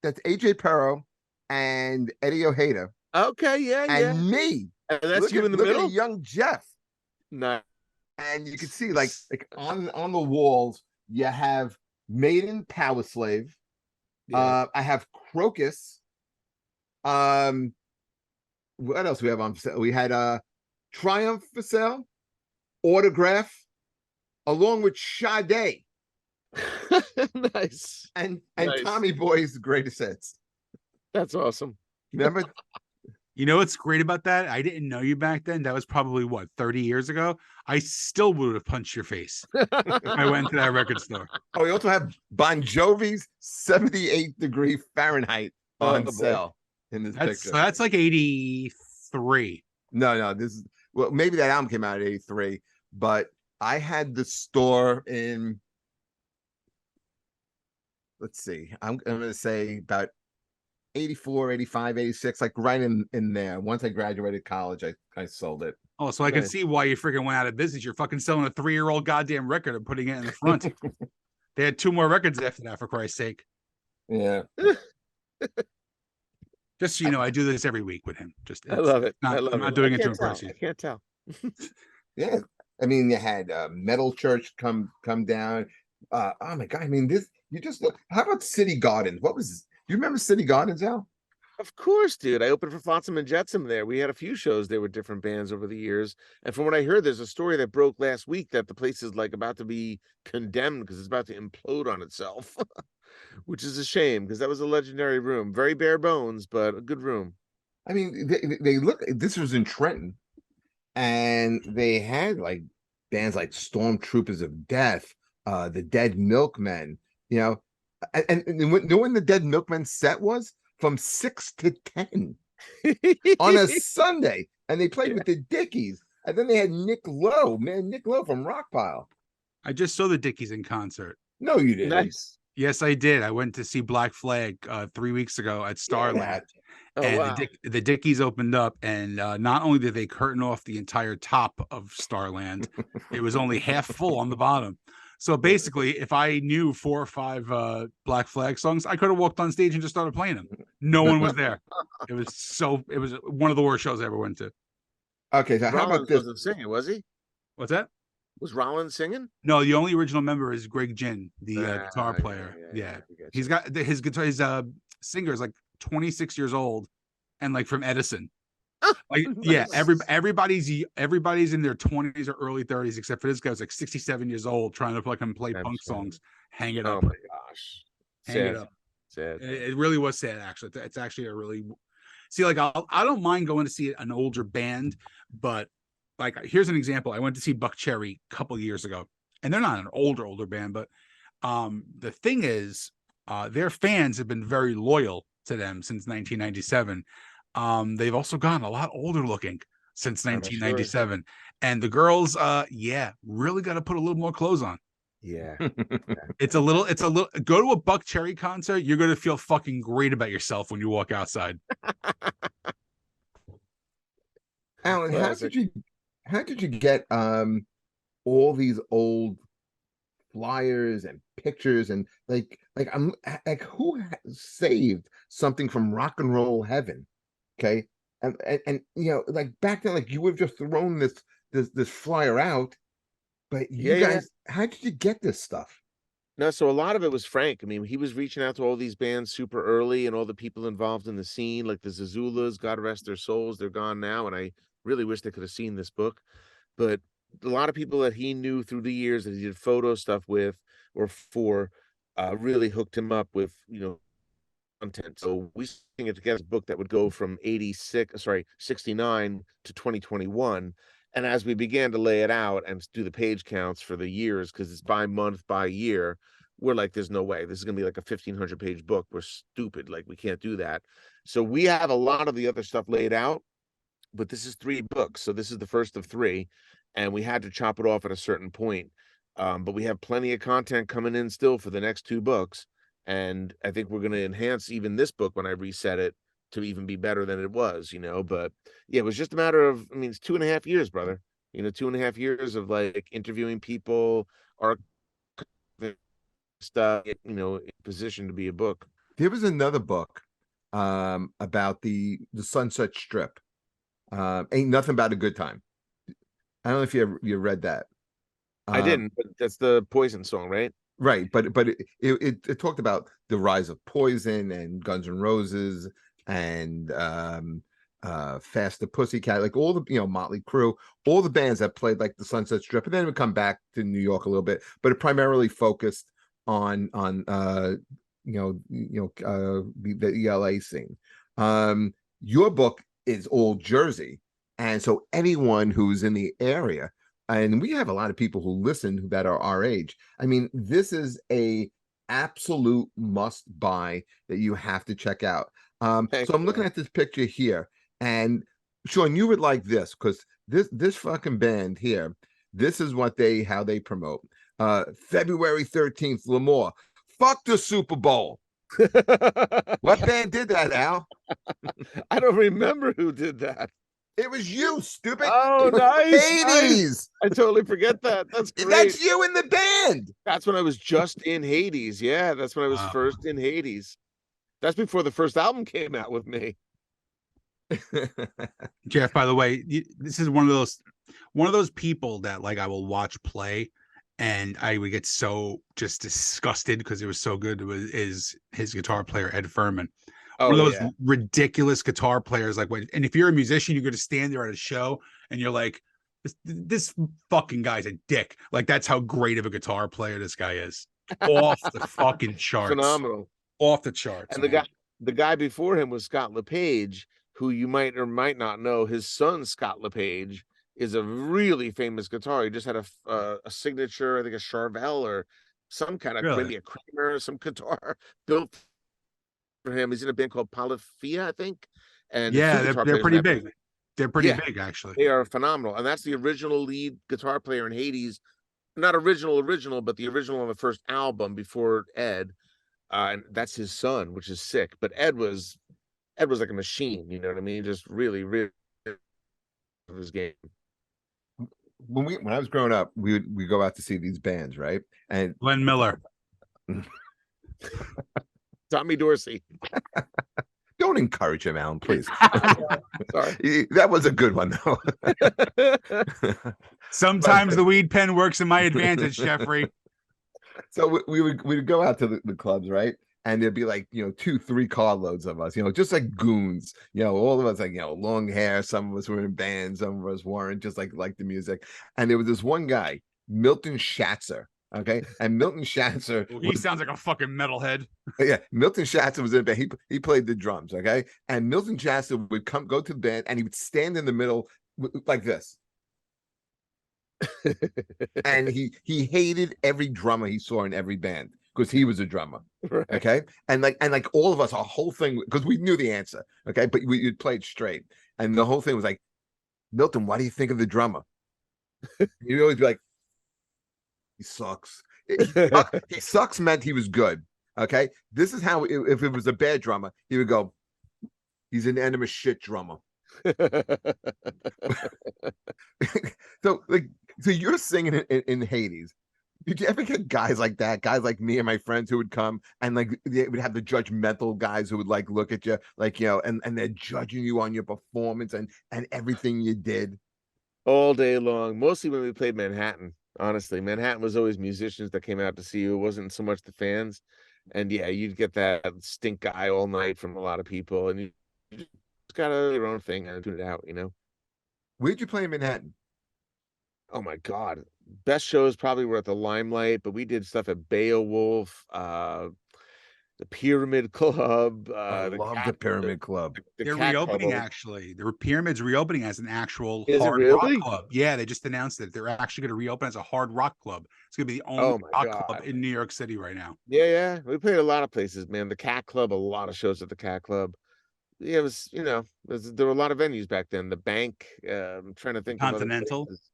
AJ Perro and Eddie Ojeda. Okay, yeah, and me. And that's you in the middle? Look at young Jeff. No. And you can see like on the walls, you have Maiden, Power Slave. Yeah. I have Crocus. What else we have on sale? We had Triumph for sale, Autograph, along with Sade. Nice. And Nice. Tommy Boy's greatest hits. That's awesome. Remember? You know what's great about that? I didn't know you back then. That was probably what, 30 years ago? I still would have punched your face if I went to that record store. Oh, we also have Bon Jovi's 78-degree Fahrenheit on sale in this picture. So that's like 83. No, this is, well, maybe that album came out at 83, but I had the store in, let's see, I'm going to say about 84, 85, 86, like right in there. Once I graduated college, I sold it. Oh, so I can see why you freaking went out of business. You're fucking selling a 3-year-old goddamn record and putting it in the front. They had 2 more records after that, for Christ's sake. Yeah. Just so you know, I do this every week with him. Just I love it. I'm not doing it to impress you. I can't tell. Yeah. I mean, you had Metal Church come down. Oh my God. I mean, you just look. How about City Gardens? What was this? Do you remember City Gardens, Al? Of course, dude. I opened for Flotsam and Jetsam there. We had a few shows there with different bands over the years. And from what I heard, there's a story that broke last week that the place is like about to be condemned because it's about to implode on itself, which is a shame because that was a legendary room. Very bare bones, but a good room. I mean, they look. This was in Trenton, and they had like bands like Stormtroopers of Death, the Dead Milkmen. You know, and when the Dead Milkmen set was from 6 to 10 on a Sunday, and they played with the Dickies, and then they had Nick Lowe from Rockpile. I just saw the Dickies in concert. No, you didn't. Nice. Yes, I did. I went to see Black Flag 3 weeks ago at Starland. Yeah. And the Dickies opened up, and not only did they curtain off the entire top of Starland, it was only half full on the bottom. So basically, if I knew 4 or 5 Black Flag songs, I could have walked on stage and just started playing them. No one was there. It was one of the worst shows I ever went to. Okay, so how about this? Wasn't singing, was he? What's that? Was Rollins singing? No, the only original member is Greg Ginn, the guitar player. Yeah. He's got his guitar. His singer is like 26 years old, and like from Edison. Like, yeah, everybody's in their 20s or early 30s, except for this guy who's like 67 years old trying to fucking play punk songs. Hang it up. Oh my gosh. Hang it up. Sad. It really was sad, actually. It's actually a really, see, like, I don't mind going to see an older band, but like, here's an example. I went to see Buck Cherry a couple years ago, and they're not an older band, but the thing is, their fans have been very loyal to them since 1997. They've also gotten a lot older looking since 1997. Sure. And the girls, really got to put a little more clothes on. Yeah. It's a little, go to a Buck Cherry concert. You're going to feel fucking great about yourself when you walk outside. Alan, Classic. how did you get all these old flyers and pictures and I'm like who saved something from rock and roll heaven? Okay. And you know, like back then, like you would have just thrown this flyer out, but you Yeah, yeah. guys, how did you get this stuff? No, so a lot of it was Frank. I mean, he was reaching out to all these bands super early and all the people involved in the scene, like the Zazulas, God rest their souls, they're gone now. And I really wish they could have seen this book. But a lot of people that he knew through the years that he did photo stuff with or for really hooked him up with, content. So we putting it together a book that would go from 69 to 2021. And as we began to lay it out and do the page counts for the years, because it's by month, by year, we're like, there's no way. This is gonna be like a 1,500 page book. We're stupid. Like, we can't do that. So we have a lot of the other stuff laid out, but this is 3 books. So this is the first of 3. And we had to chop it off at a certain point. But we have plenty of content coming in still for the next 2 books. And I think we're going to enhance even this book when I reset it to even be better than it was, But yeah, it was just a matter of, I mean, it's 2.5 years, brother. 2.5 years of like interviewing people, our stuff, in position to be a book. There was another book about the Sunset Strip. Ain't nothing about a good time. I don't know if you read that. I didn't, but that's the Poison song, right? Right, but it talked about the rise of Poison and Guns N' Roses and Faster Pussycat, like all the Motley Crue, all the bands that played like the Sunset Strip, and then it would come back to New York a little bit, but it primarily focused on the LA scene. Your book is all Jersey, and so anyone who's in the area, and we have a lot of people who listen that are our age. I mean, this is a absolute must buy that you have to check out. Thank So I'm looking you. at this picture here, and Sean, you would like this because this fucking band here, this is how they promote. February 13th, Lemoore. Fuck the Super Bowl. What band did that, Al? I don't remember who did that. It was you, stupid. Oh, nice. Hades. I totally forget that. That's great. That's you in the band. That's when I was just in Hades. Yeah, that's when I was first in Hades. That's before the first album came out with me. Jeff, by the way, this is one of those people that like I will watch play and I would get so just disgusted because it was so good. Is his guitar player Ed Furman. One of those ridiculous guitar players, and if you're a musician, you're going to stand there at a show and you're like, this fucking guy's a dick. Like, that's how great of a guitar player this guy is. Off the fucking charts. Phenomenal. Off the charts. And the guy before him was Scott LePage, who you might or might not know. His son, Scott LePage, is a really famous guitar. He just had a signature, I think a Charvel or some kind of maybe a Kramer, some guitar built for him. He's in a band called Polyphia, I think. And yeah, they're pretty big. They're pretty big, actually. They are phenomenal. And that's the original lead guitar player in Hades. Not original, but the original on the first album before Ed. And that's his son, which is sick. But Ed was like a machine, you know what I mean? Just really, really of his game. When I was growing up, we go out to see these bands, right? And Glenn Miller. Tommy Dorsey. Don't encourage him, Alan, please. Sorry. That was a good one, though. Sometimes the weed pen works in my advantage, Jeffrey. So we'd go out to the clubs, right? And there'd be like 2-3 carloads of us, just like goons, all of us like long hair. Some of us were in bands, some of us weren't, just like the music. And there was this one guy, Milton Schatzer. Okay, and Milton Schatzer. He sounds like a fucking metalhead. Yeah, Milton Schatzer was in a band. He played the drums. Okay, and Milton Schatzer would go to the band, and he would stand in the middle like this. And he hated every drummer he saw in every band because he was a drummer. Right. Okay, and like all of us, our whole thing, because we knew the answer. Okay, but we'd play it straight, and the whole thing was like, Milton, what do you think of the drummer? You'd always be like, he sucks. He sucks meant he was good. Okay, this is how if it was a bad drummer, he would go, he's an enema shit drummer. So like, so you're singing in Hades. Did you ever get guys like that? Guys like me and my friends who would come and like they would have the judgmental guys who would like look at you like, you know, and they're judging you on your performance and everything you did. All day long. Mostly when we played Manhattan. Honestly, Manhattan was always musicians that came out to see you. It wasn't so much the fans. And yeah, you'd get that stink eye all night from a lot of people, and you just gotta do your own thing and tune it out, you know. Where'd you play in Manhattan? Oh my God. Best shows probably were at the Limelight, but we did stuff at Beowulf, the Pyramid Club, I the love the Cat, Pyramid Club. the They're Cat Club. reopening actually. The Pyramid's reopening as an actual Is it hard rock really? club. Yeah, they just announced that they're actually going to reopen as a hard rock club. It's going to be the only Oh my rock club God. in New York City right now. Yeah, yeah. We played a lot of places, man. The Cat Club, a lot of shows at the Cat Club. Yeah, it was, there were a lot of venues back then. The Bank, I'm trying to think of other Continental. places.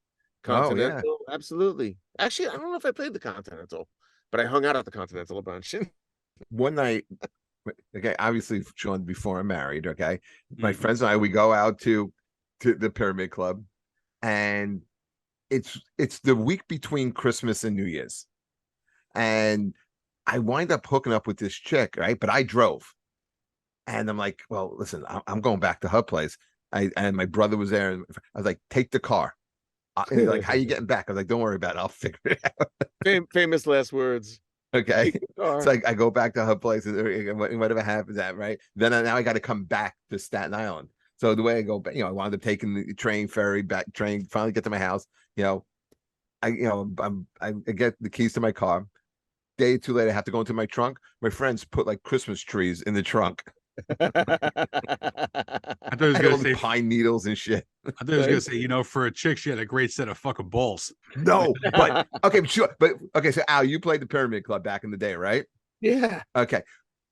Oh yeah. Continental, absolutely. Actually, I don't know if I played the Continental, but I hung out at the Continental a bunch. One night, okay, obviously, Sean, before I'm married, okay, my Mhm. friends and I, we go out to the Pyramid Club, and it's the week between Christmas and New Year's, and I wind up hooking up with this chick, right? But I drove, and I'm like, well, listen, I'm going back to her place. And my brother was there, and I was like, take the car. And he's like, how you getting back? I was like, don't worry about it. I'll figure it out. Famous last words. Okay. Take the car. So I go back to her place and whatever happens that, right? Then now I got to come back to Staten Island. So the way I go back, I wound up taking the train, ferry back, train, finally get to my house. I get the keys to my car. Day or two later, I have to go into my trunk. My friends put like Christmas trees in the trunk. I thought I was I had going all to the say. pine needles and shit. I thought I was going to say. For a chick, she had a great set of fucking balls. No, but okay, sure. But okay, so Al, you played the Pyramid Club back in the day, right? Yeah. Okay.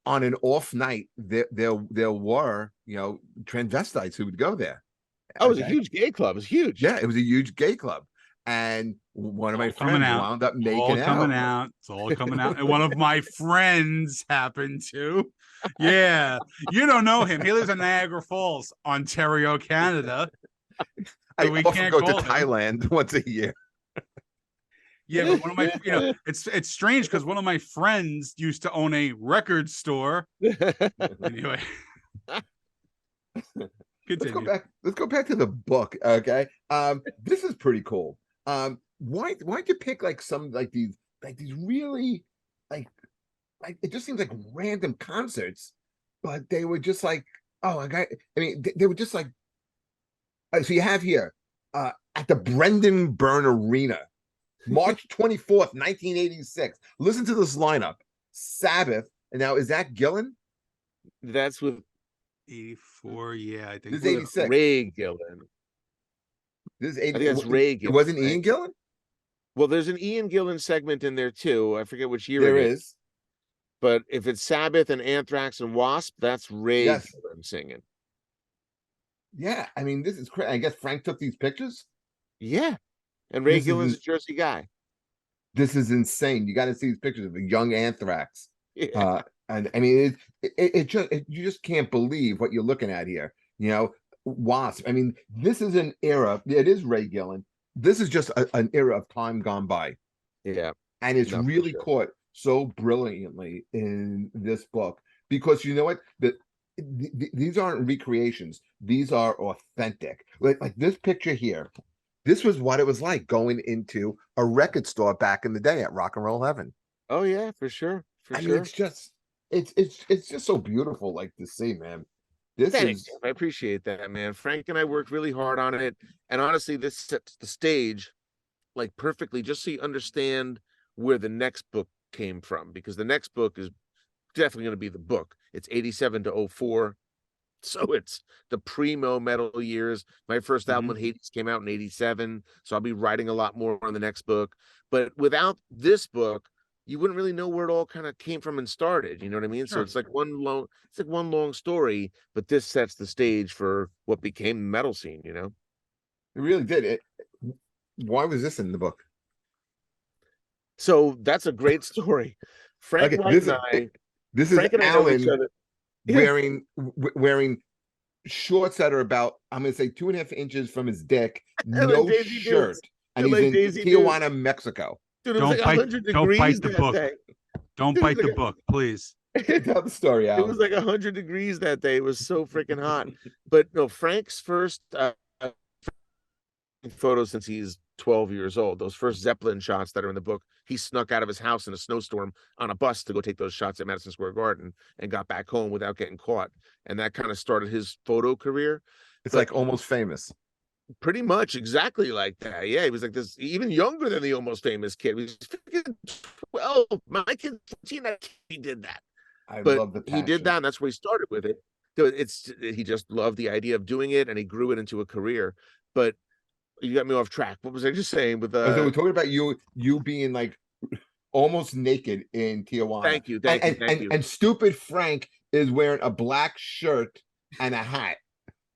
On an off night, there were, transvestites who would go there. Oh, it was a Okay. huge gay club. It was huge. Yeah, it was a huge gay club. And one of my Coming friends out. wound up All making coming out. out. It's all coming out. And one of my friends happened to. Yeah. You don't know him. He lives in Niagara Falls, Ontario, Canada. I We often can't go to call him. Thailand once a year. Yeah, but one of my, it's strange because one of my friends used to own a record store. Anyway, continue. Let's go back to the book. Okay. This is pretty cool. Why'd you pick like some like these really like it just seems like random concerts, but they were just like, oh, they were just like, so you have here at the Brendan Byrne Arena, March 24th, 1986. Listen to this lineup. Sabbath. And now is that Gillan? That's with 84. Yeah, I think This is 86. Ray Gillan. This is I 80. think that's Ray Gillan. It wasn't right? Ian Gillan? Well, there's an Ian Gillan segment in there too. I forget which year There it is. But if it's Sabbath and Anthrax and Wasp, that's Ray Yes. Gillan singing. Yeah, I mean, this is crazy. I guess Frank took these pictures. Yeah. And Ray This Gillan's is a Jersey guy. This is insane. You got to see these pictures of a young Anthrax. Yeah. And I mean, you just can't believe what you're looking at here. Wasp. I mean, this is an era. It is Ray Gillan. This is just an era of time gone by. Yeah. And it's No, for really sure. caught so brilliantly in this book because you know what? These aren't recreations. These are authentic. Like this picture here. This was what it was like going into a record store back in the day at Rock and Roll Heaven. Oh yeah, for sure. I mean, it's just so beautiful, like to see, man. Thanks. I appreciate that, man. Frank and I worked really hard on it. And honestly, this sets the stage like perfectly just so you understand where the next book came from, because the next book is definitely going to be the book. It's 87 to 04. So it's the primo metal years. My first album with Hades came out in 87. So I'll be writing a lot more on the next book. But without this book, you wouldn't really know where it all kind of came from and started. You know what I mean? Sure. So it's like one long story, but this sets the stage for what became the metal scene, It really did. Why was this in the book? So that's a great story. Frank White and I, this Frank is and I know each Alan other. wearing shorts that are about, I'm gonna say 2.5 inches from his dick, They're like no Daisy shirt, Dukes. and They're he's like in Daisy Dukes. Tijuana, Mexico. Dude, it was like Don't 100 degrees bite the that book. day. Don't Dude, it was bite the like book, please. Tell the story, it was Alan. like 100 degrees that day. It was so freaking hot. But no, Frank's first photos since he's 12 years old. Those first Zeppelin shots that are in the book, he snuck out of his house in a snowstorm on a bus to go take those shots at Madison Square Garden and got back home without getting caught. And that kind of started his photo career. It's But like Almost Famous. pretty much exactly like that. Yeah, he was like this, even younger than the Almost Famous kid. He was 12. My kid's 14. He did that. I But love the he did passion. that, and that's where he started with it. So he just loved the idea of doing it, and he grew it into a career. But you got me off track. What was I just saying with So we're talking about you being like almost naked in Tijuana. Thank you, and, thank and, you. and stupid Frank is wearing a black shirt and a hat.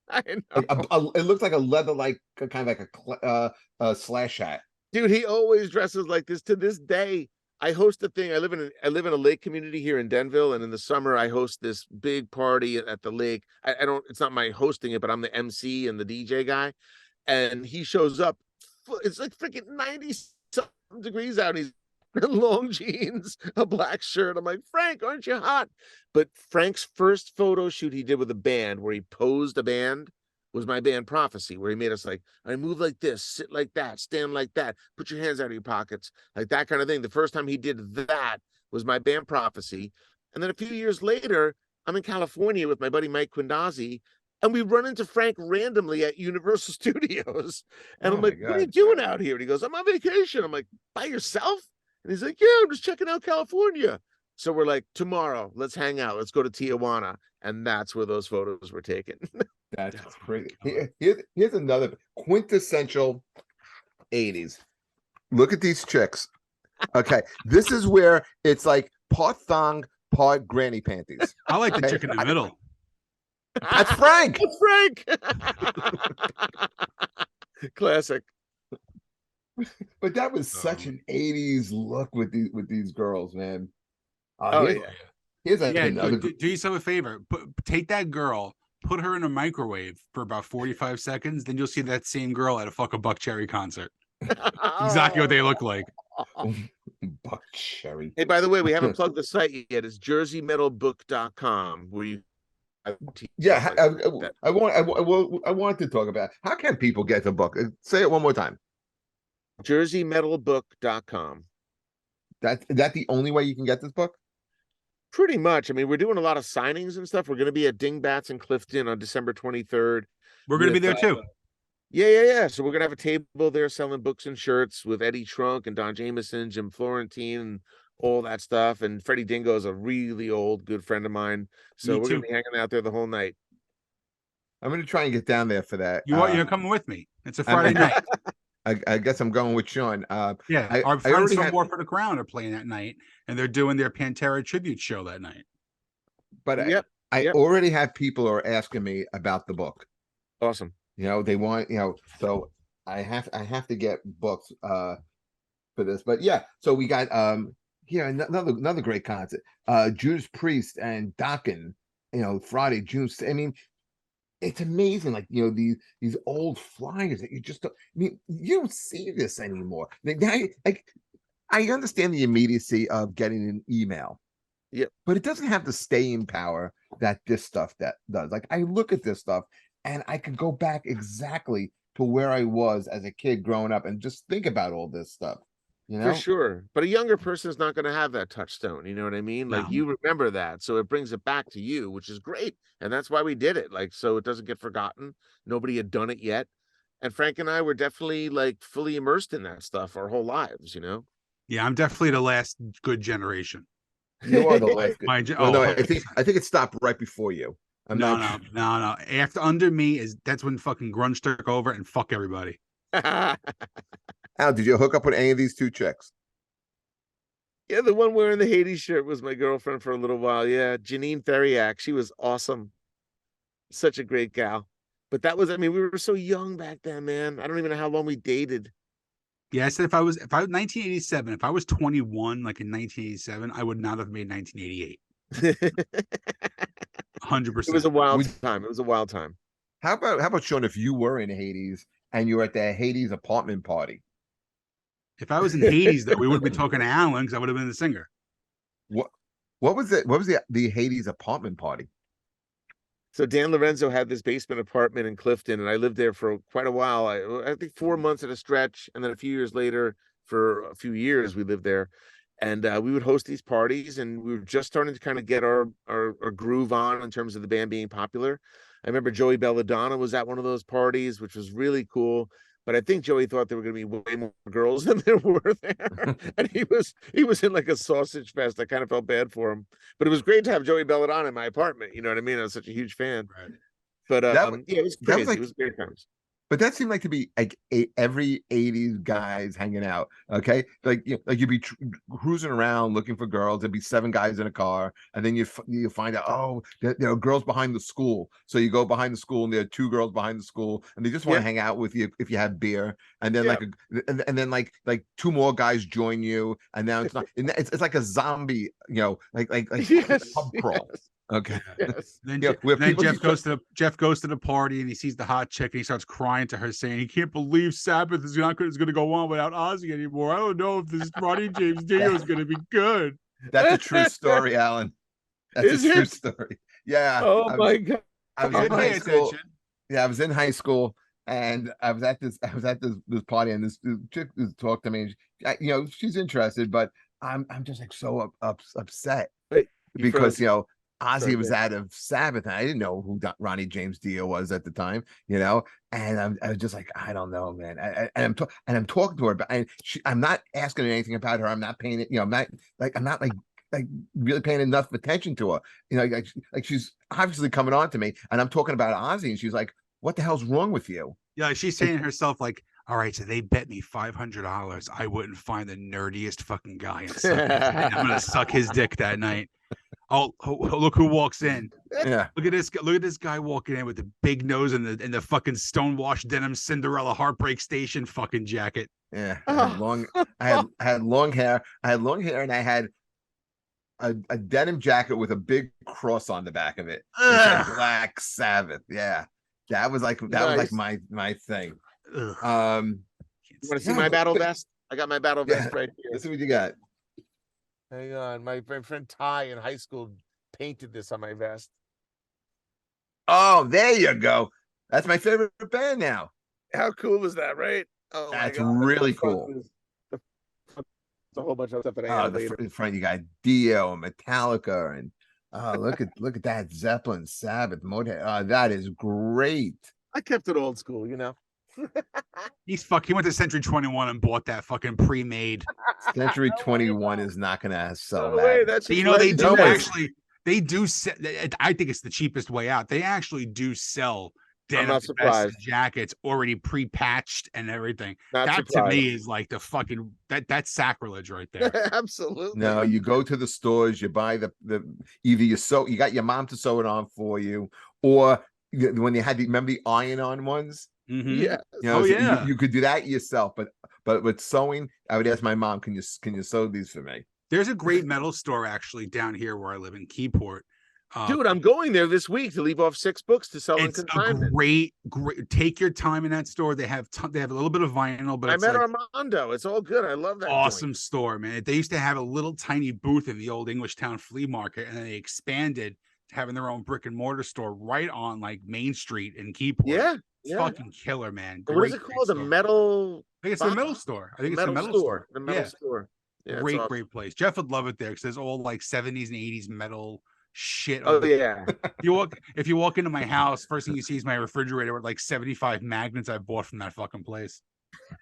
I know. Like it looks like a leather, like kind of like a slash hat. Dude, he always dresses like this to this day. I host a thing. I live in a lake community here in Denville, and in the summer I host this big party at the lake. I don't. It's not my hosting it, but I'm the MC and the DJ guy. And he shows up. It's like freaking 90 something degrees out. He's in long jeans, a black shirt. I'm like, Frank, aren't you hot? But Frank's first photo shoot he did with a band, where he posed a band, was my band Prophecy, where he made us like, I move like this, sit like that, stand like that, put your hands out of your pockets, like that kind of thing. The first time he did that was my band Prophecy. And then a few years later, I'm in California with my buddy Mike Quindazzi, and we run into Frank randomly at Universal Studios. And I'm like, what are you doing out here? And he goes, I'm on vacation. I'm like, by yourself? And he's like, yeah, I'm just checking out California. So we're like, tomorrow, let's hang out. Let's go to Tijuana. And that's where those photos were taken. That's crazy. Here's another quintessential 80s. Look at these chicks. Okay. This is where it's like part thong, part granny panties. I like the chick in the middle. That's Frank. That's Frank. Classic. But that was such an 80s look with these girls, man. Oh, yeah. Here's Yeah, another. do yourself a favor. Take that girl, put her in a microwave for about 45 seconds, then you'll see that same girl at a fucking Buck Cherry concert. Exactly what they look like. Buck Cherry. Hey, by the way, we haven't plugged the site yet. It's jerseymetalbook.com, where you Yeah, I want to talk about how can people get the book? Say it one more time. jerseymetalbook.com. Is that the only way you can get this book? Pretty much. I mean, we're doing a lot of signings and stuff. We're going to be at Dingbats in Clifton on December 23rd. We're going to be there too. Yeah. So we're going to have a table there selling books and shirts with Eddie Trunk and Don Jameson, Jim Florentine, and all that stuff. And Freddie Dingo is a really old, good friend of mine. So we're going to be hanging out there the whole night. I'm going to try and get down there for that. You're coming with me. It's a Friday night. I guess I'm going with Sean. Yeah, our friends from War for the Crown are playing that night, and they're doing their Pantera tribute show that night. But I already have people who are asking me about the book. Awesome. They want, so I have to get books for this. But yeah, so we got another great concert. Judas Priest and Dokken, Friday, June. I mean, it's amazing, like these old flyers that you just don't. I mean, you don't see this anymore. I understand the immediacy of getting an email, but it doesn't have the staying power that this stuff that does. Like, I look at this stuff and I could go back exactly to where I was as a kid growing up and just think about all this stuff. For sure. But a younger person is not going to have that touchstone. You know what I mean? Like, you remember that. So it brings it back to you, which is great. And that's why we did it. Like, so it doesn't get forgotten. Nobody had done it yet. And Frank and I were definitely like fully immersed in that stuff our whole lives, Yeah, I'm definitely the last good generation. You are the last good. No, I think it stopped right before you. No. After under me that's when fucking grunge took over and fuck everybody. Al, did you hook up with any of these two chicks? Yeah, the one wearing the Hades shirt was my girlfriend for a little while. Yeah, Janine Theriak. She was awesome. Such a great gal. But we were so young back then, man. I don't even know how long we dated. Yeah, I said if I was 1987, if I was 21, like in 1987, I would not have made 1988. It was a 100%. wild Would, time. It was a wild time. how about Sean, if you were in Hades and you were at the Hades apartment party? If I was in Hades, though, we wouldn't be talking to Alan because I would have been the singer. What what was it? What was the Hades apartment party? So Dan Lorenzo had this basement apartment in Clifton, and I lived there for quite a while. I think 4 months at a stretch, and then a few years later, for a few years, we lived there. And we would host these parties, and we were just starting to kind of get our groove on in terms of the band being popular. I remember Joey Belladonna was at one of those parties, which was really cool. But I think Joey thought there were going to be way more girls than there were there, and he was in like a sausage fest. I kind of felt bad for him, but it was great to have Joey Belladonna in my apartment. You know what I mean? I was such a huge fan. Right. But That yeah, it was that was crazy. like, It was great times. but that seemed like to be like every '80s guys hanging out. Okay, like like you'd be cruising around looking for girls. There'd be 7 guys in a car, and then you find out, oh, there are girls behind the school. So you go behind the school, and there are 2 girls behind the school, and they just want Yeah, to hang out with you if you have beer. And then yeah. and then like 2 more guys join you, and now it's not. It's like a zombie, like Yes, pub crawl. yes, Okay, yes. Then, where then people just Jeff goes to the party and he sees the hot chick and he starts crying to her, saying he can't believe Sabbath is not going to go on without Ozzy anymore. I don't know if this Ronnie James Dio is going to be good. that's a true story, Alan. That's a Is true it? story. Yeah, Oh my God. I was You in didn't high pay school. attention. Yeah, I was in high school, and I was at this party, and this chick talked to me. And she's interested, but I'm just like so upset Wait, you because froze. Ozzy Sorry, was Dan. out of Sabbath, and I didn't know who Ronnie James Dio was at the time. And I was just like, I don't know, man. And I'm talking to her, but I'm not asking her anything about her. I'm not paying it. I'm not like really paying enough attention to her. Like she's obviously coming on to me, and I'm talking about Ozzy, and she's like, "What the hell's wrong with you?" Yeah, she's saying to herself, like, all right, so they bet me $500 I wouldn't find the nerdiest fucking guy and I'm gonna suck his dick that night. Oh, look who walks in. Yeah, Look at this. Look at this guy walking in with the big nose and the fucking stonewashed denim Cinderella Heartbreak Station fucking jacket. yeah. Oh. I had long hair. I had long hair, and I had a denim jacket with a big cross on the back of it. It said Ugh. Black Sabbath. Yeah, that was like Nice. my thing. Ugh. Um, You want to see yeah, my battle but- vest? I got my battle yeah. vest right here. This is what you got. Hang on. My friend Ty in high school painted this on my vest. Oh, there you go. That's my favorite band now. How cool is that, right? Oh my That's God. really The front cool. is a whole bunch of stuff that I Oh, had the later. front you got Dio and Metallica, and look at that Zeppelin, Sabbath, Motorhead. That is great. I kept it old school, you know. He went to Century 21 and bought that fucking pre-made. Century No way, 21 no. is not gonna sell No way, that. that's You just know, they do legendary. actually, they do. I think it's the cheapest way out. They actually do sell I'm denim not vests and surprised. jackets already pre-patched and everything. Not That to surprised. me is like the fucking that's sacrilege right there. Absolutely. No, you go to the stores, you buy the either you got your mom to sew it on for you, or when they had remember the iron-on ones. Mhm. Yeah. Oh, So yeah. you could do that yourself, but with sewing, I would ask my mom, can you sew these for me? There's a great metal store actually down here where I live in Keyport. Dude, I'm going there this week to leave off 6 books to sell in It's a consignment. great. Take your time in that store. They have a little bit of vinyl, but I it's met like Armando. It's all good. I love that. awesome store, man. They used to have a little tiny booth in the old Englishtown flea market, and then they expanded to having their own brick and mortar store right on like Main Street in Keyport. Yeah. It's Yeah. fucking killer, man. What is it Great called? The store. metal. I think it's the metal store. I think it's the metal store. The metal Yeah. store. Yeah, it's Great, awesome. great place. Jeff would love it there because there's all like 70s and 80s metal shit. Oh yeah. If you walk into my house, first thing you see is my refrigerator with like 75 magnets I bought from that fucking place.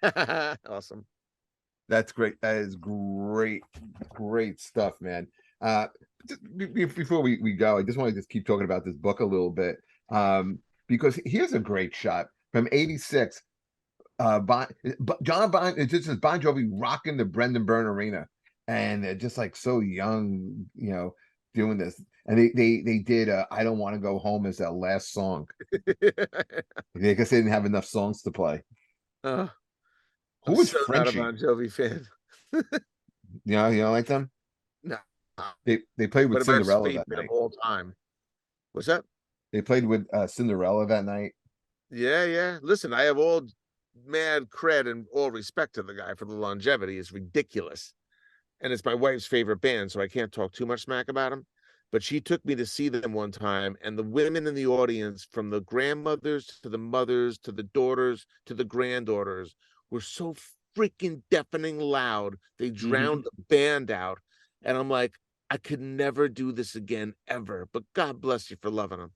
Awesome. That's great. That is great stuff, man. Before we go, I just want to just keep talking about this book a little bit, because here's a great shot from '86. John Bon, it's just Bon Jovi rocking the Brendan Byrne Arena, and they're just like so young, doing this. And they did I Don't Want to Go Home as their last song. I guess they didn't have enough songs to play. Who Who was so Frenchie? not a Bon Jovi fan? You don't like them? No. They played with What about Cinderella Spade that night. of all time? What's up? They played with Cinderella that night. Yeah, yeah. Listen, I have all mad cred and all respect to the guy for the longevity. It's ridiculous. And it's my wife's favorite band, so I can't talk too much smack about him. But she took me to see them one time, and the women in the audience, from the grandmothers to the mothers to the daughters to the granddaughters, were so freaking deafening loud. They drowned the band out. And I'm like, I could never do this again ever. But God bless you for loving them.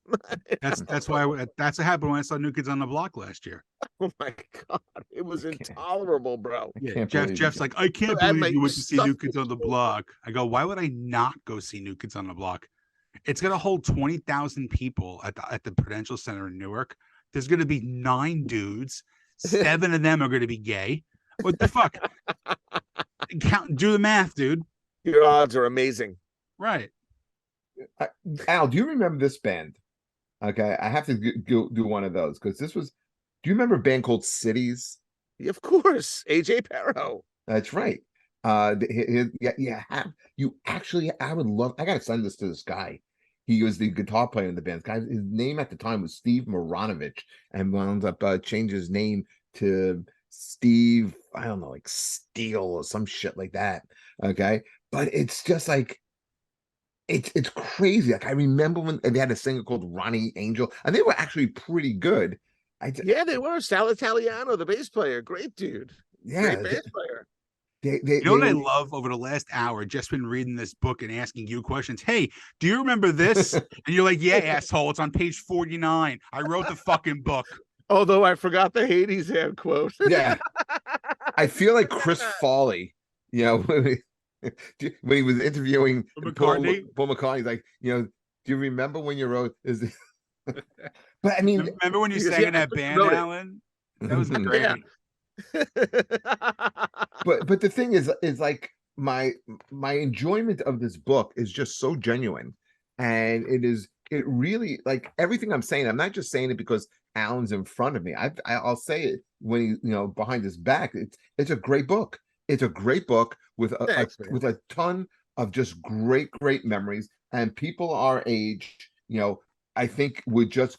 That's why that's what happened when I saw New Kids on the Block last year. Oh my God. It was I can't, intolerable, bro. I Yeah, can't believe Jeff's like, I can't And believe my you went to see New stuff. Kids on the Block. I go, why would I not go see New Kids on the Block? It's gonna hold 20,000 people at the Prudential Center in Newark. There's gonna be 9 dudes. 7 of them are gonna be gay. What the fuck? Do the math, dude. Your odds are amazing. Right. Al, do you remember this band? Okay, I have to do one of those because this was. Do you remember a band called Cities? Of course. AJ Perro. That's right. Yeah, you actually. I would love. I gotta send this to this guy. He was the guitar player in the band. Guy, his name at the time was Steve Moronovich, and wound up changed his name to Steve. I don't know, like Steele or some shit like that. Okay, but it's just like it's crazy. Like I remember when they had a singer called Ronnie Angel, and they were actually pretty good. Yeah, they were. Sal Italiano, the bass player. Great dude. Great Yeah, bass player. You know what I love over the last hour? Just been reading this book and asking you questions. Hey, do you remember this? And you're like, yeah, asshole. It's on page 49. I wrote the fucking book. Although I forgot the Hades hand quote. Yeah. I feel like Chris Farley, you know, when he was interviewing Paul McCartney, like, do you remember when you wrote is but I mean remember when you sang in that band, Alan? That was great. Yeah. but the thing is like my enjoyment of this book is just so genuine, and it really, like, everything I'm saying, I'm not just saying it because Alan's in front of me. I'll say it when he, behind his back. It's a great book. It's a great book with with a ton of just great memories, and people our age, I think would just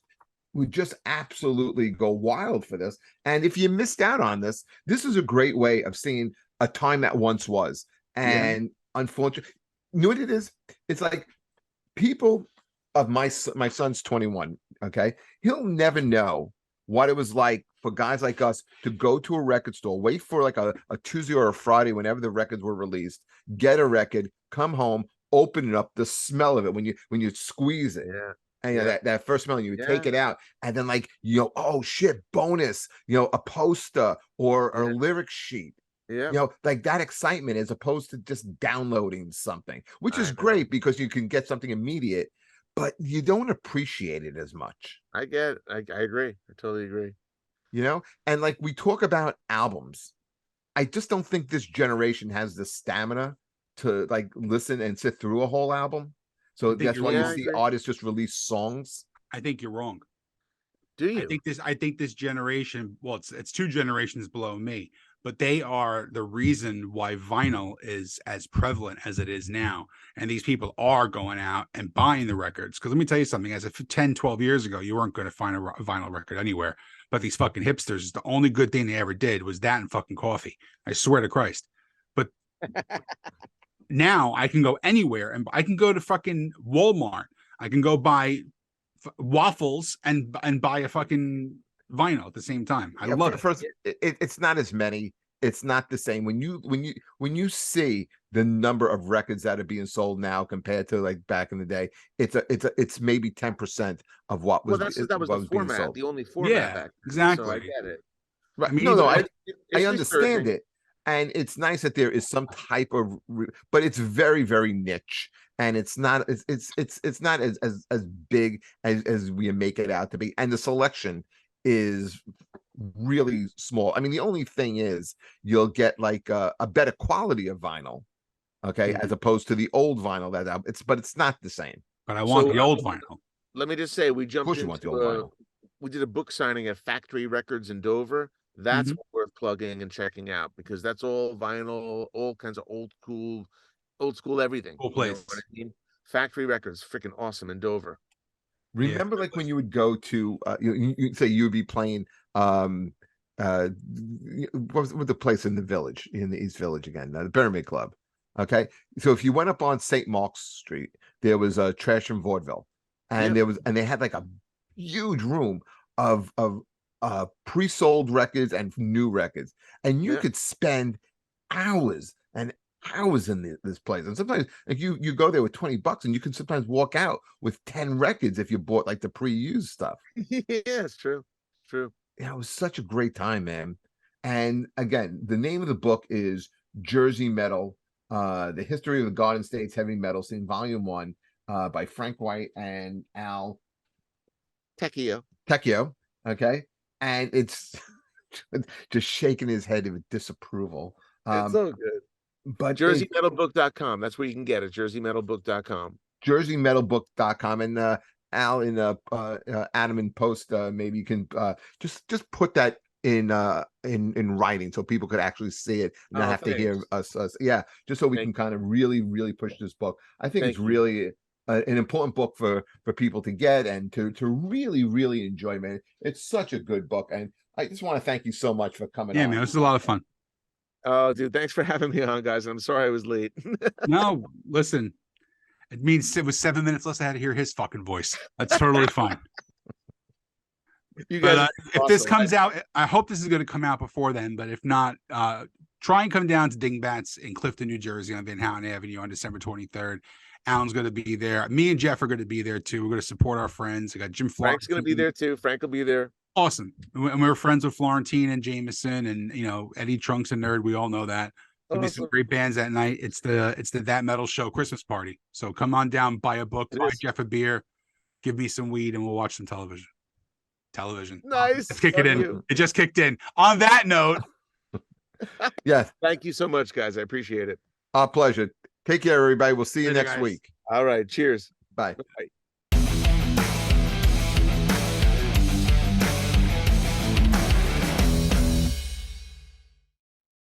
absolutely go wild for this. And if you missed out on this, this is a great way of seeing a time that once was. And unfortunately, you know what it is? It's like people of my son's 21. Okay, he'll never know what it was like for guys like us to go to a record store, wait for like a Tuesday or a Friday whenever the records were released, get a record, come home, open it up, the smell of it when you squeeze it. Yeah. And that first smell, and you take it out, and then oh shit, bonus, a poster or a lyric sheet. Yeah. Like that excitement as opposed to just downloading something, which is great because you can get something immediate, but you don't appreciate it as much. I agree. I totally agree. And like we talk about albums, I just don't think this generation has the stamina to like listen and sit through a whole album. So that's why you see artists just release songs. I think you're wrong. Do you? I think this generation, well, it's 2 generations below me, but they are the reason why vinyl is as prevalent as it is now. And these people are going out and buying the records. Because let me tell you something, as of 10, 12 years ago, you weren't going to find a vinyl record anywhere. But these fucking hipsters, the only good thing they ever did was that and fucking coffee. I swear to Christ. But now I can go anywhere, and I can go to fucking Walmart. I can go buy waffles and buy a fucking vinyl at the same time. I love it. First, it's not as many. It's not the same when you see the number of records that are being sold now compared to like back in the day. It's maybe 10% of what was. Well, that was the format, the only format. Yeah, back then, exactly. So I get it. Right. I mean, I understand it. And it's nice that there is some type of, but it's very, very niche, and it's not not as big as we make it out to be. And the selection is really small. I mean, the only thing is you'll get like a better quality of vinyl, okay, as opposed to the old vinyl but it's not the same. But I want the old vinyl. Let me just say, we jumped into the old vinyl. We did a book signing at Factory Records in Dover. That's worth plugging and checking out because that's all vinyl, all kinds of old school everything. Cool place. You know what I mean? Factory Records, freaking awesome in Dover. Remember, like when you would go to, you'd say you would be playing, what was the place in the village, in the East Village again, the Pyramid Club. Okay, so if you went up on St. Mark's Street, there was a Trash and Vaudeville, and Yep. and they had like a huge room of pre-sold records and new records, and you Yeah. could spend hours and hours in this place. And sometimes like you go there with $20 and you can sometimes walk out with 10 records if you bought like the pre-used stuff. Yeah, it's true. True. Yeah, it was such a great time, man. And again, the name of the book is Jersey Metal, The History of the Garden State's Heavy Metal Scene, Volume 1, by Frank White and Al Tecchio. Tecchio. Okay. And it's just shaking his head with disapproval. It's so good. But JerseyMetalBook.com. That's where you can get it. JerseyMetalBook.com. JerseyMetalBook.com, and Al in Adam in post, maybe you can just put that in writing so people could actually see it and not have to hear us. Yeah, just so we can kind of really push this book. I think it's really an important book for people to get and to really enjoy, man. It's such a good book, and I just want to thank you so much for coming on. Yeah, man, this is a lot of fun. Oh, dude, thanks for having me on, guys. I'm sorry I was late. No, listen, it means it was 7 minutes less I had to hear his fucking voice. That's totally fine. You guys, but if this comes out, I hope this is going to come out before then. But if not, try and come down to Dingbats in Clifton, New Jersey, on Van Houten Avenue on December 23rd. Alan's going to be there. Me and Jeff are going to be there too. We're going to support our friends. I got Jim Florentine. Frank's going to be there too. Frank will be there. Awesome. And we're friends with Florentine and Jameson and Eddie Trunks and Nerd. We all know that. There'll be some great bands that night. It's the That Metal Show Christmas party. So come on down, buy a book, buy Jeff a beer, give me some weed, and we'll watch some television. Nice. Let's kick it in. It just kicked in. On that note. Yes. Thank you so much, guys. I appreciate it. Our pleasure. Take care, everybody. We'll see you next week. All right. Cheers. Bye. Bye.